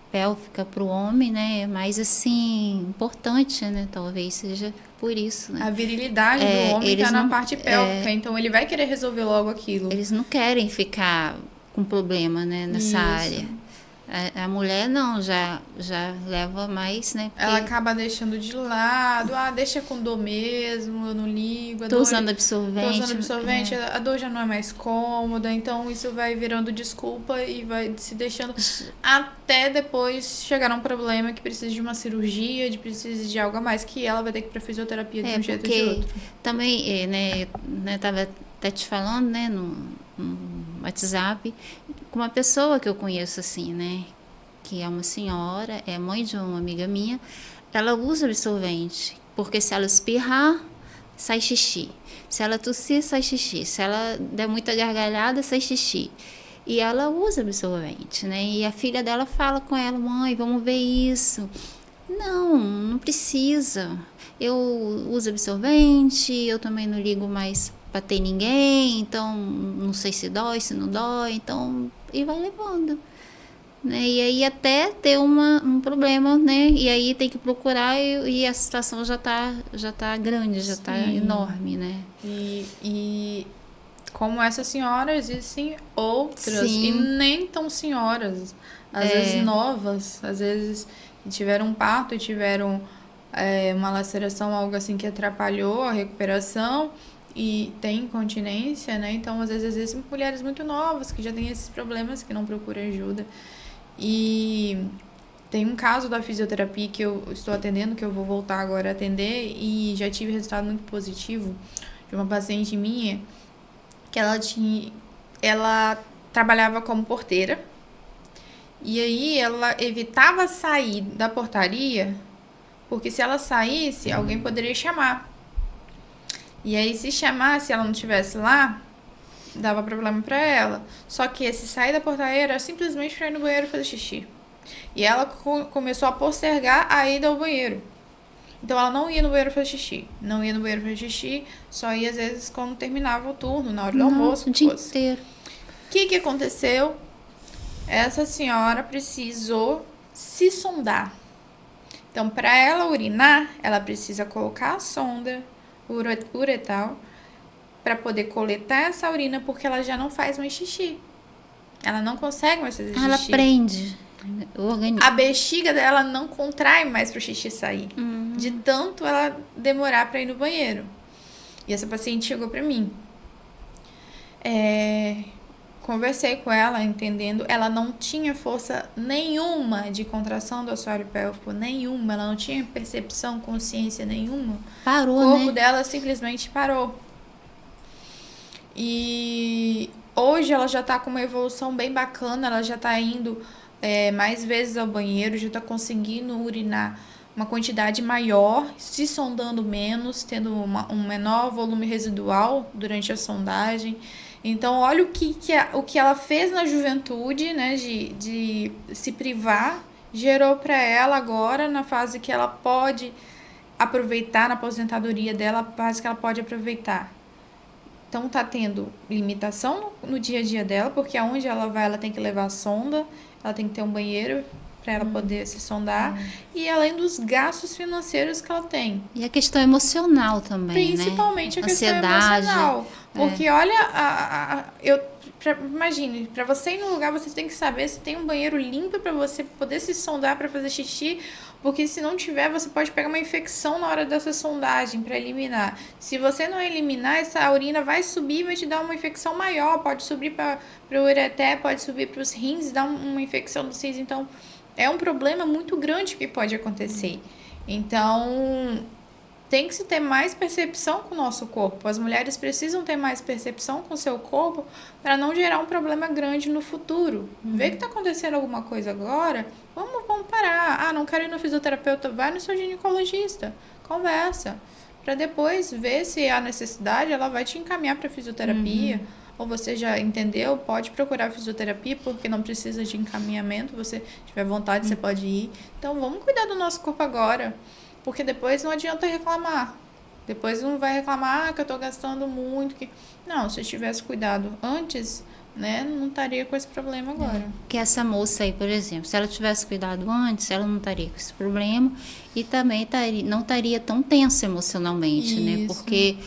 pélvica para o homem, né? É mais assim, importante, né? Talvez seja por isso, né? A virilidade do homem está na parte pélvica, então ele vai querer resolver logo aquilo. Eles não querem ficar com problema, né, nessa área. A mulher não, já leva mais, né? Ela acaba deixando de lado, deixa com dor mesmo, eu não ligo. Tô usando absorvente. A dor já não é mais cômoda, então isso vai virando desculpa e vai se deixando até depois chegar a um problema que precisa de uma cirurgia, precisa de algo a mais, que ela vai ter que ir pra fisioterapia de um jeito ou de outro. Também, né, tava até te falando, né, no WhatsApp, com uma pessoa que eu conheço assim, né, que é uma senhora, é mãe de uma amiga minha, ela usa absorvente, porque se ela espirrar, sai xixi, se ela tossir, sai xixi, se ela der muita gargalhada, sai xixi, e ela usa absorvente, né, e a filha dela fala com ela: mãe, vamos ver isso, Não precisa. Eu uso absorvente, eu também não ligo mais pra ter ninguém, então não sei se dói, se não dói, então, e vai levando. Né? E aí até ter um problema, né? E aí tem que procurar e a situação já tá grande, já tá enorme, né? E como essa senhora, existem outras, Sim. e nem tão senhoras, às vezes novas, às vezes tiveram um parto e tiveram uma laceração, algo assim que atrapalhou a recuperação e tem incontinência, né? Então, às vezes existem mulheres muito novas que já têm esses problemas, que não procuram ajuda. E tem um caso da fisioterapia que eu estou atendendo, que eu vou voltar agora a atender, e já tive resultado muito positivo de uma paciente minha, que ela trabalhava como porteira, e aí ela evitava sair da portaria, porque se ela saísse, alguém poderia chamar. E aí, se chamasse e ela não estivesse lá, dava problema pra ela. Só que esse sair da portaria era simplesmente pra ir no banheiro fazer xixi. E ela começou a postergar a ida ao banheiro. Então ela não ia no banheiro fazer xixi. Não ia no banheiro fazer xixi, só ia às vezes quando terminava o turno, na hora do almoço. O dia inteiro. O que aconteceu? Essa senhora precisou se sondar. Então, para ela urinar, ela precisa colocar a sonda uretal para poder coletar essa urina, porque ela já não faz mais xixi. Ela não consegue mais fazer xixi. Ela prende o organismo. A bexiga dela não contrai mais pro xixi sair. De tanto ela demorar para ir no banheiro. E essa paciente chegou para mim. Conversei com ela, entendendo. Ela não tinha força nenhuma de contração do assoalho pélvico, nenhuma. Ela não tinha percepção, consciência nenhuma. Parou, O corpo né? dela simplesmente parou. E hoje ela já tá com uma evolução bem bacana. Ela já tá indo mais vezes ao banheiro, já tá conseguindo urinar uma quantidade maior, se sondando menos, tendo um menor volume residual durante a sondagem. Então, olha o que ela fez na juventude, né, de se privar, gerou para ela agora, na fase que ela pode aproveitar, na aposentadoria dela, a fase que ela pode aproveitar. Então, tá tendo limitação no dia a dia dela, porque aonde ela vai, ela tem que levar a sonda, ela tem que ter um banheiro para ela poder se sondar, e além dos gastos financeiros que ela tem. E a questão emocional também, Principalmente né? a questão emocional. Porque olha, imagine, para você ir num lugar, você tem que saber se tem um banheiro limpo para você poder se sondar para fazer xixi, porque se não tiver, você pode pegar uma infecção na hora dessa sondagem para eliminar. Se você não eliminar, essa urina vai subir e vai te dar uma infecção maior, pode subir para o ureter, pode subir para os rins, dar uma infecção nos rins. Então, é um problema muito grande que pode acontecer. Então, tem que se ter mais percepção com o nosso corpo. As mulheres precisam ter mais percepção com o seu corpo para não gerar um problema grande no futuro. Vê que está acontecendo alguma coisa agora, vamos parar. Não quero ir no fisioterapeuta, vai no seu ginecologista, conversa. Para depois ver se há necessidade, ela vai te encaminhar para fisioterapia. Ou você já entendeu, pode procurar fisioterapia, porque não precisa de encaminhamento. Você tiver vontade, você pode ir. Então, vamos cuidar do nosso corpo agora. Porque depois não adianta reclamar. Depois não vai reclamar que eu tô gastando muito. Não, se eu tivesse cuidado antes, né, não estaria com esse problema agora. Que essa moça aí, por exemplo, se ela tivesse cuidado antes, ela não estaria com esse problema e também não estaria tão tensa emocionalmente, né? Porque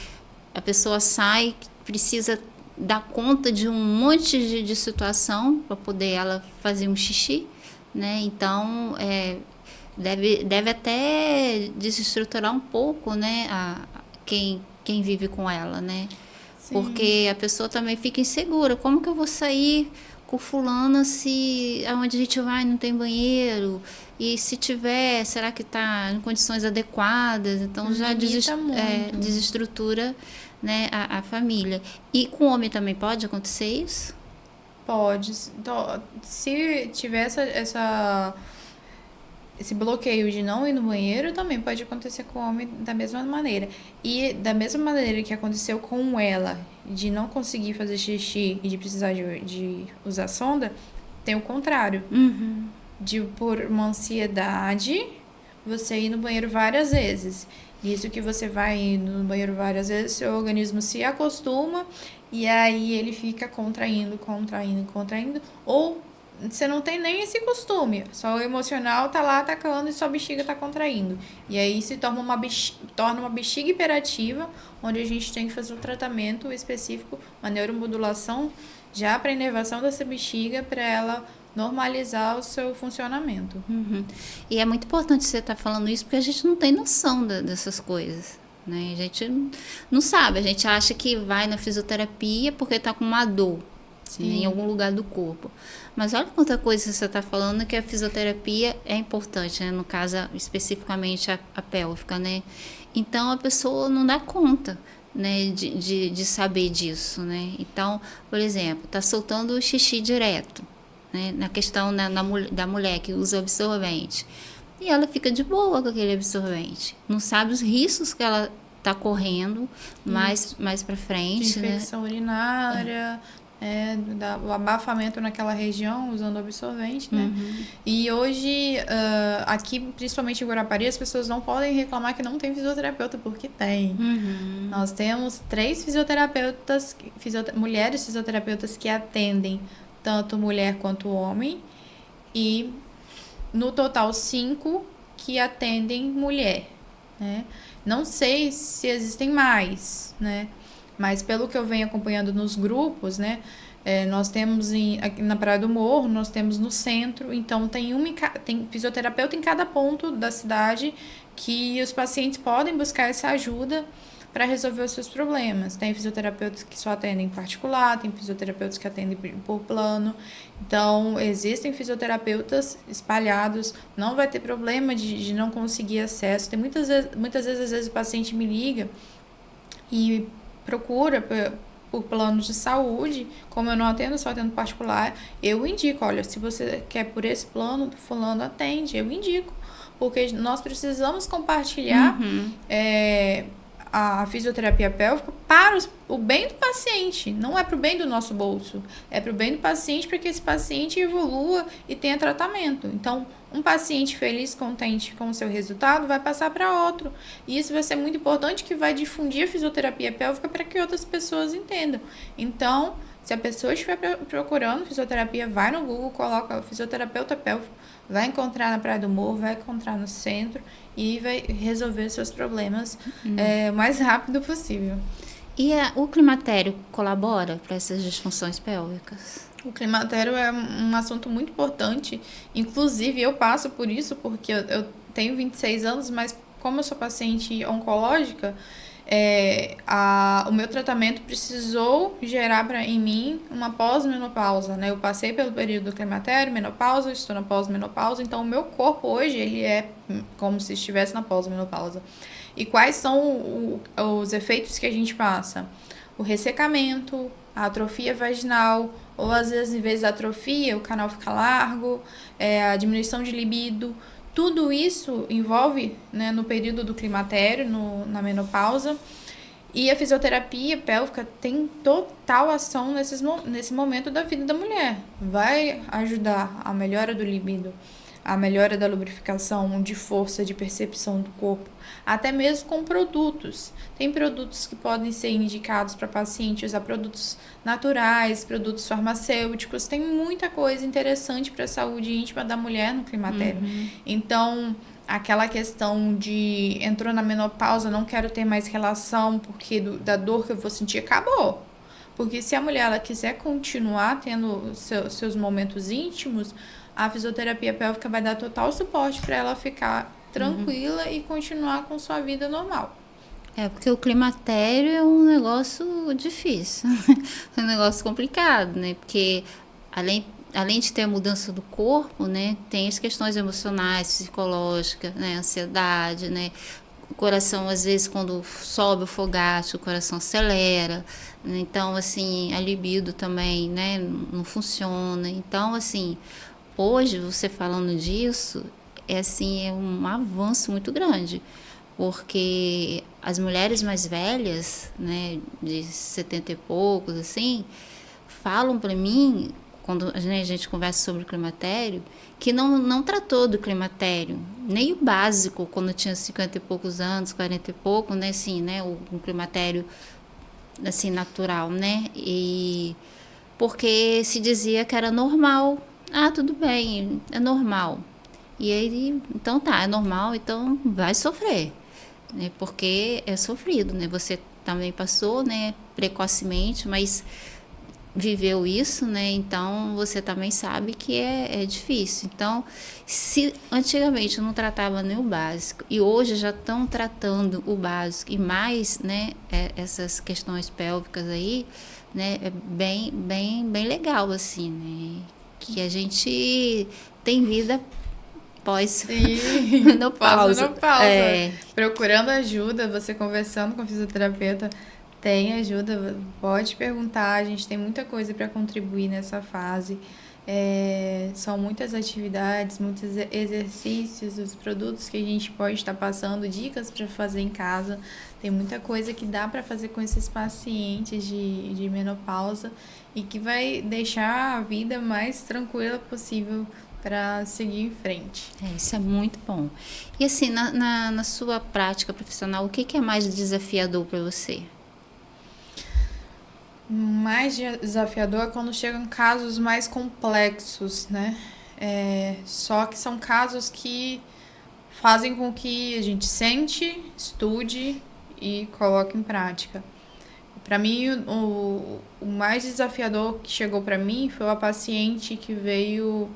a pessoa sai, precisa dar conta de um monte de situação para poder ela fazer um xixi, né? Então, deve até desestruturar um pouco, né, quem vive com ela, né? Sim. Porque a pessoa também fica insegura. Como que eu vou sair com fulana se aonde a gente vai não tem banheiro? E se tiver, será que está em condições adequadas? Então já desestrutura, né, a família. E com o homem também pode acontecer isso? Pode. Então, se tiver esse bloqueio de não ir no banheiro, também pode acontecer com o homem da mesma maneira. E da mesma maneira que aconteceu com ela, de não conseguir fazer xixi e de precisar de usar sonda, tem o contrário. Uhum. Por uma ansiedade, você ir no banheiro várias vezes. Isso que você vai indo no banheiro várias vezes, seu organismo se acostuma e aí ele fica contraindo, contraindo, contraindo. Ou você não tem nem esse costume, só o emocional tá lá atacando e sua bexiga tá contraindo. E aí se torna torna uma bexiga hiperativa, onde a gente tem que fazer um tratamento específico, uma neuromodulação já para inervação dessa bexiga, para ela normalizar o seu funcionamento. Uhum. E é muito importante você estar falando isso, porque a gente não tem noção dessas coisas, né? A gente não sabe, a gente acha que vai na fisioterapia porque está com uma dor, né, em algum lugar do corpo. Mas olha quanta coisa você está falando, que a fisioterapia é importante, né? No caso, especificamente a pélvica, né? Então, a pessoa não dá conta, né, de saber disso, né? Então, por exemplo, está soltando o xixi direto, né, na questão da mulher que usa absorvente. E ela fica de boa com aquele absorvente. Não sabe os riscos que ela está correndo mais para frente. De infecção urinária, o abafamento naquela região usando absorvente, né? Uhum. E hoje, aqui, principalmente em Guarapari, as pessoas não podem reclamar que não tem fisioterapeuta, porque tem. Uhum. Nós temos 3 fisioterapeutas, mulheres fisioterapeutas que atendem tanto mulher quanto homem, e no total 5 que atendem mulher, né? Não sei se existem mais, né? Mas pelo que eu venho acompanhando nos grupos, né? Nós temos aqui na Praia do Morro, nós temos no centro, então tem fisioterapeuta em cada ponto da cidade, que os pacientes podem buscar essa ajuda para resolver os seus problemas. Tem fisioterapeutas que só atendem em particular, tem fisioterapeutas que atendem por plano. Então, existem fisioterapeutas espalhados, não vai ter problema de não conseguir acesso. Tem muitas vezes, às vezes, o paciente me liga e procura por planos de saúde. Como eu não atendo, só atendo particular, eu indico, olha, se você quer por esse plano, fulano atende, eu indico. Porque nós precisamos compartilhar a fisioterapia pélvica para o bem do paciente, não é para o bem do nosso bolso, é para o bem do paciente, para que esse paciente evolua e tenha tratamento. Então, um paciente feliz, contente com o seu resultado, vai passar para outro. E isso vai ser muito importante, que vai difundir a fisioterapia pélvica para que outras pessoas entendam. Então, se a pessoa estiver procurando fisioterapia, vai no Google, coloca fisioterapeuta pélvico, vai encontrar na Praia do Morro, vai encontrar no centro e vai resolver seus problemas o mais rápido possível. E o climatério colabora para essas disfunções pélvicas? O climatério é um assunto muito importante. Inclusive, eu passo por isso porque eu tenho 26 anos, mas como eu sou paciente oncológica, o meu tratamento precisou gerar em mim uma pós-menopausa, né? Eu passei pelo período do climatério, menopausa, estou na pós-menopausa, então o meu corpo hoje ele é como se estivesse na pós-menopausa. E quais são os efeitos que a gente passa? O ressecamento, a atrofia vaginal, ou às vezes, em vez da atrofia, o canal fica largo, a diminuição de libido. Tudo isso envolve, né, no período do climatério, na menopausa. E a fisioterapia pélvica tem total ação nesse momento da vida da mulher. Vai ajudar a melhora do libido, a melhora da lubrificação, de força, de percepção do corpo, até mesmo com produtos. Tem produtos que podem ser indicados para pacientes usar produtos naturais, produtos farmacêuticos, tem muita coisa interessante para a saúde íntima da mulher no climatério. Então, aquela questão de entrou na menopausa, não quero ter mais relação porque da dor que eu vou sentir, acabou. Porque se a mulher ela quiser continuar tendo seus momentos íntimos, a fisioterapia pélvica vai dar total suporte para ela ficar tranquila e continuar com sua vida normal. Porque o climatério é um negócio difícil, um negócio complicado, né? Porque além de ter a mudança do corpo, né, tem as questões emocionais, psicológicas, né, ansiedade, né? O coração, às vezes, quando sobe o fogacho, o coração acelera. Então, assim, a libido também, né, não funciona. Então, assim, hoje, você falando disso, é um avanço muito grande, porque as mulheres mais velhas, né, de 70 e poucos, assim, falam para mim, quando a gente conversa sobre o climatério, que não tratou do climatério, nem o básico, quando eu tinha 50 e poucos anos, 40 e pouco, né, assim, né, um climatério, assim, natural, né, e porque se dizia que era normal. Ah, tudo bem, é normal. E aí, então tá, é normal, então vai sofrer, né, porque é sofrido, né, você também passou, né, precocemente, mas viveu isso, né? Então você também sabe que é difícil. Então, se antigamente não tratava nem o básico e hoje já estão tratando o básico e mais, né? Essas questões pélvicas aí, né? É bem legal assim, né? Que a gente tem vida pós Sim, menopausa. pós-menopausa. Procurando ajuda, você conversando com o fisioterapeuta, tem ajuda, pode perguntar. A gente tem muita coisa para contribuir nessa fase. São muitas atividades, muitos exercícios, os produtos que a gente pode estar passando, dicas para fazer em casa. Tem muita coisa que dá para fazer com esses pacientes de menopausa e que vai deixar a vida mais tranquila possível para seguir em frente. Isso é muito bom. E assim, na sua prática profissional, o que é mais desafiador para você? Mais desafiador é quando chegam casos mais complexos, né? Só que são casos que fazem com que a gente sente, estude e coloque em prática. Para mim, o mais desafiador que chegou para mim foi uma paciente que veio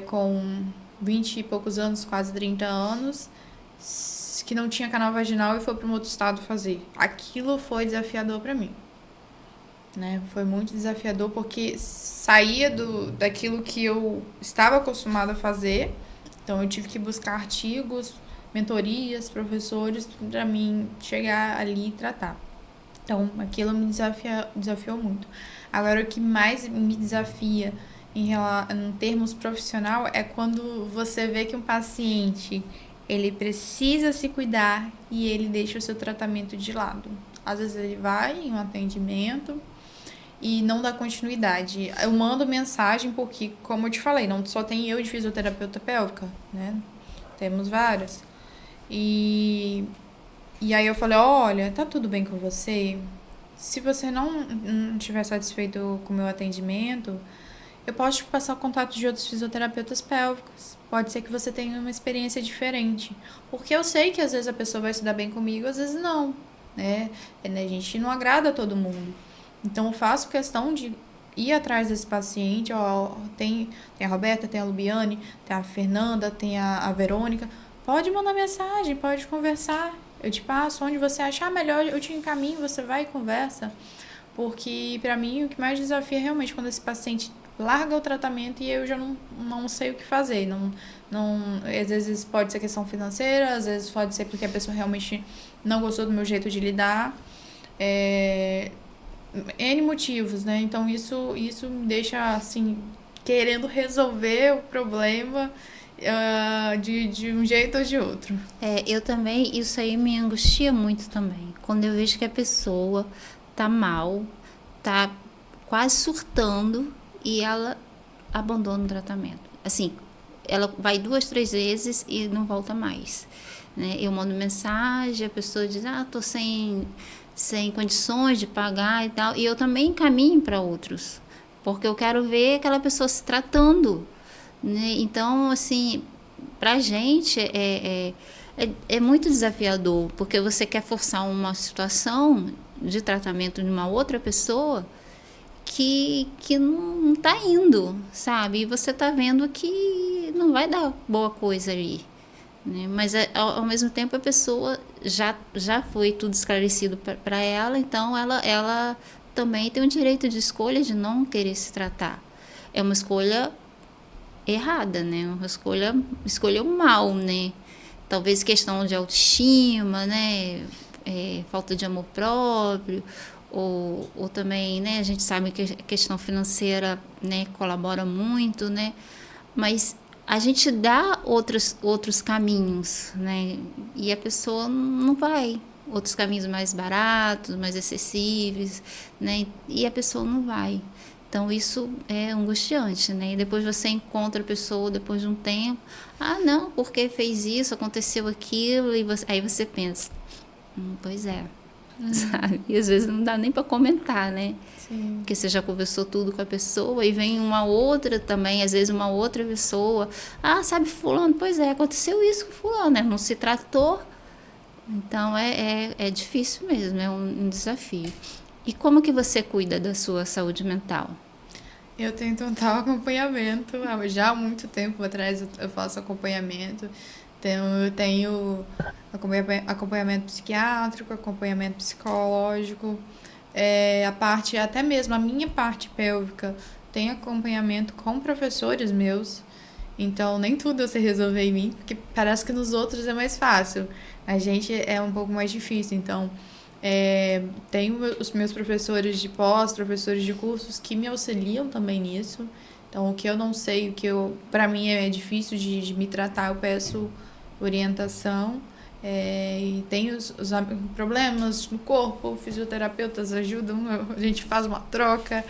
com 20 e poucos anos, quase 30 anos, que não tinha canal vaginal e foi para um outro estado fazer. Aquilo foi desafiador para mim. Né? Foi muito desafiador porque saía daquilo que eu estava acostumada a fazer. Então eu tive que buscar artigos, mentorias, professores para mim chegar ali e tratar. Então aquilo me desafiou muito. Agora o que mais me desafia em termos profissional é quando você vê que um paciente ele precisa se cuidar e ele deixa o seu tratamento de lado. Às vezes ele vai em um atendimento e não dá continuidade. Eu mando mensagem porque, como eu te falei, não só tem eu de fisioterapeuta pélvica, né? Temos várias. E aí eu falei, olha, tá tudo bem com você? Se você não estiver satisfeito com o meu atendimento, eu posso te passar o contato de outros fisioterapeutas pélvicos. Pode ser que você tenha uma experiência diferente. Porque eu sei que às vezes a pessoa vai se dar bem comigo, às vezes não, né? A gente não agrada a todo mundo. Então, eu faço questão de ir atrás desse paciente. Tem a Roberta, tem a Lubiane, tem a Fernanda, tem a Verônica. Pode mandar mensagem, pode conversar. Eu te passo onde você achar melhor, eu te encaminho, você vai e conversa. Porque, para mim, o que mais desafia é realmente quando esse paciente larga o tratamento e eu já não sei o que fazer. Às vezes pode ser questão financeira, às vezes pode ser porque a pessoa realmente não gostou do meu jeito de lidar. N motivos, né? Então isso me deixa assim querendo resolver o problema de um jeito ou de outro. Eu também, isso aí me angustia muito também. Quando eu vejo que a pessoa tá mal, tá quase surtando e ela abandona o tratamento. Assim, ela vai 2, 3 vezes e não volta mais, né? Eu mando mensagem, a pessoa diz, tô sem condições de pagar e tal, e eu também encaminho para outros, porque eu quero ver aquela pessoa se tratando, né? Então, assim, pra gente é muito desafiador, porque você quer forçar uma situação de tratamento de uma outra pessoa que não tá indo, sabe? E você tá vendo que não vai dar boa coisa ali, né? Mas ao mesmo tempo a pessoa já foi tudo esclarecido para ela, então ela também tem o direito de escolha de não querer se tratar. É uma escolha errada, né? Uma escolheu mal, né? Talvez questão de autoestima, né? Falta de amor próprio, ou também, né? A gente sabe que a questão financeira, né, colabora muito, né? Mas a gente dá outros caminhos, né? E a pessoa não vai. Outros caminhos mais baratos, mais acessíveis, né? E a pessoa não vai. Então, isso é angustiante, né? E depois você encontra a pessoa depois de um tempo. Ah, não, porque fez isso, aconteceu aquilo. E aí você pensa, pois é, sabe? E às vezes não dá nem para comentar, né? Sim. Porque você já conversou tudo com a pessoa e vem uma outra também, às vezes uma outra pessoa. Ah, sabe fulano? Pois é, aconteceu isso com fulano, né? Não se tratou. Então, é difícil mesmo, é um desafio. E como que você cuida da sua saúde mental? Eu tenho total acompanhamento. Já há muito tempo atrás eu faço acompanhamento. Então, eu tenho acompanhamento psiquiátrico, acompanhamento psicológico. A parte, até mesmo a minha parte pélvica, tem acompanhamento com professores meus. Então, nem tudo eu sei resolver em mim, porque parece que nos outros é mais fácil. A gente é um pouco mais difícil. Então, tenho os meus professores de pós, professores de cursos que me auxiliam também nisso. Então, o que eu não sei, para mim é difícil de me tratar, eu peço orientação. E tem os problemas no corpo, fisioterapeutas ajudam, a gente faz uma troca.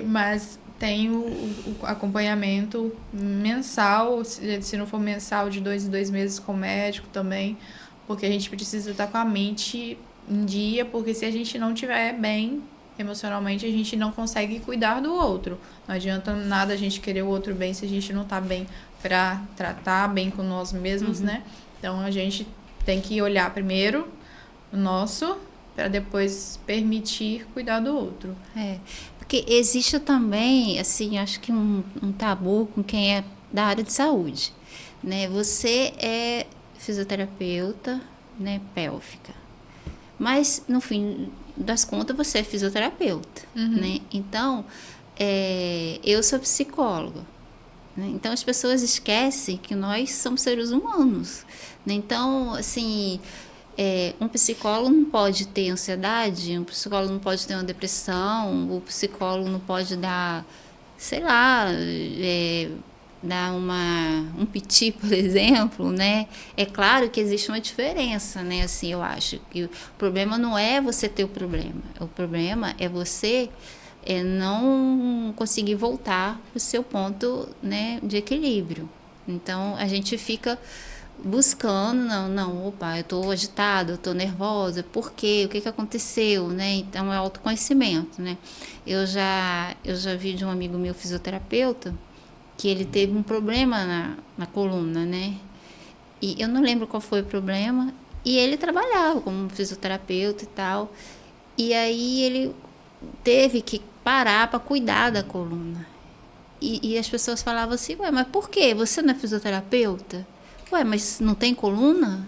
Mas tem o acompanhamento mensal, se não for mensal, de 2 em 2 meses com o médico também, porque a gente precisa estar com a mente em dia, porque se a gente não estiver bem emocionalmente, a gente não consegue cuidar do outro. Não adianta nada a gente querer o outro bem se a gente não está bem para tratar bem com nós mesmos, né? Então, a gente tem que olhar primeiro o nosso, para depois permitir cuidar do outro. Porque existe também, assim, acho que um tabu com quem é da área de saúde, né? Você é fisioterapeuta, né, pélvica, mas no fim das contas você é fisioterapeuta, né? Então, eu sou psicóloga, né? Então as pessoas esquecem que nós somos seres humanos, né? Então, assim, um psicólogo não pode ter ansiedade, um psicólogo não pode ter uma depressão, o psicólogo não pode dar, sei lá, dar um piti, por exemplo, né? É claro que existe uma diferença, né? Assim, eu acho que o problema não é você ter o problema é você não conseguir voltar para o seu ponto, né, de equilíbrio. Então, a gente fica buscando, opa, eu estou agitada, eu estou nervosa, por quê? O que aconteceu, né? Então, é autoconhecimento, né? Eu já vi de um amigo meu fisioterapeuta que ele teve um problema na coluna, né? E eu não lembro qual foi o problema, e ele trabalhava como fisioterapeuta e tal, e aí ele teve que parar para cuidar da coluna. E as pessoas falavam assim, ué, mas por quê? Você não é fisioterapeuta? Ué, mas não tem coluna?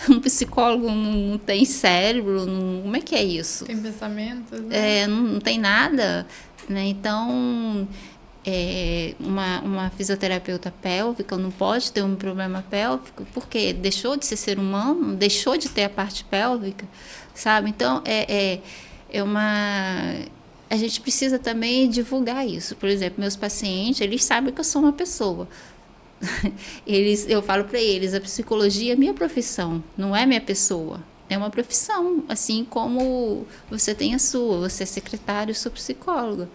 Um psicólogo não tem cérebro? Como é que é isso? Tem pensamentos, né? Não tem nada, né? Então, uma fisioterapeuta pélvica não pode ter um problema pélvico porque deixou de ser humano, deixou de ter a parte pélvica, sabe? Então, a gente precisa também divulgar isso. Por exemplo, meus pacientes, eles sabem que eu sou uma pessoa. Eu falo para eles, a psicologia é minha profissão, não é minha pessoa. É uma profissão, assim como você tem a sua, você é secretário, eu sou psicóloga.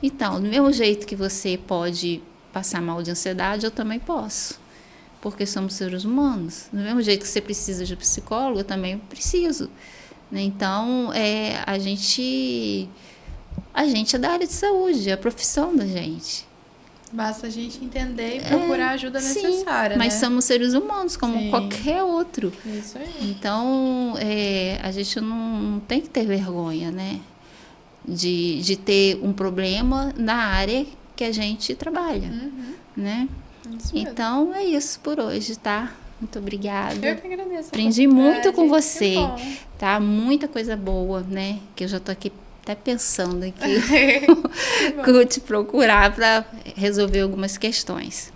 Então, do mesmo jeito que você pode passar mal de ansiedade, eu também posso, porque somos seres humanos. Do mesmo jeito que você precisa de psicólogo, eu também preciso. Então, a gente é da área de saúde, é a profissão da gente. Basta a gente entender e procurar a ajuda necessária, mas né? somos seres humanos, como Sim. qualquer outro. Isso aí. Então, a gente não tem que ter vergonha, né? De ter um problema na área que a gente trabalha, né? Isso mesmo. Então, é isso por hoje, tá? Muito obrigada. Eu que agradeço. Aprendi muito com você, Que bom. tá? Muita coisa boa, né? Que eu já tô aqui até pensando aqui te procurar para resolver algumas questões.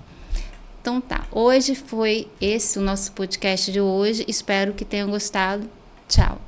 Então tá, hoje foi esse o nosso podcast de hoje. Espero que tenham gostado. Tchau.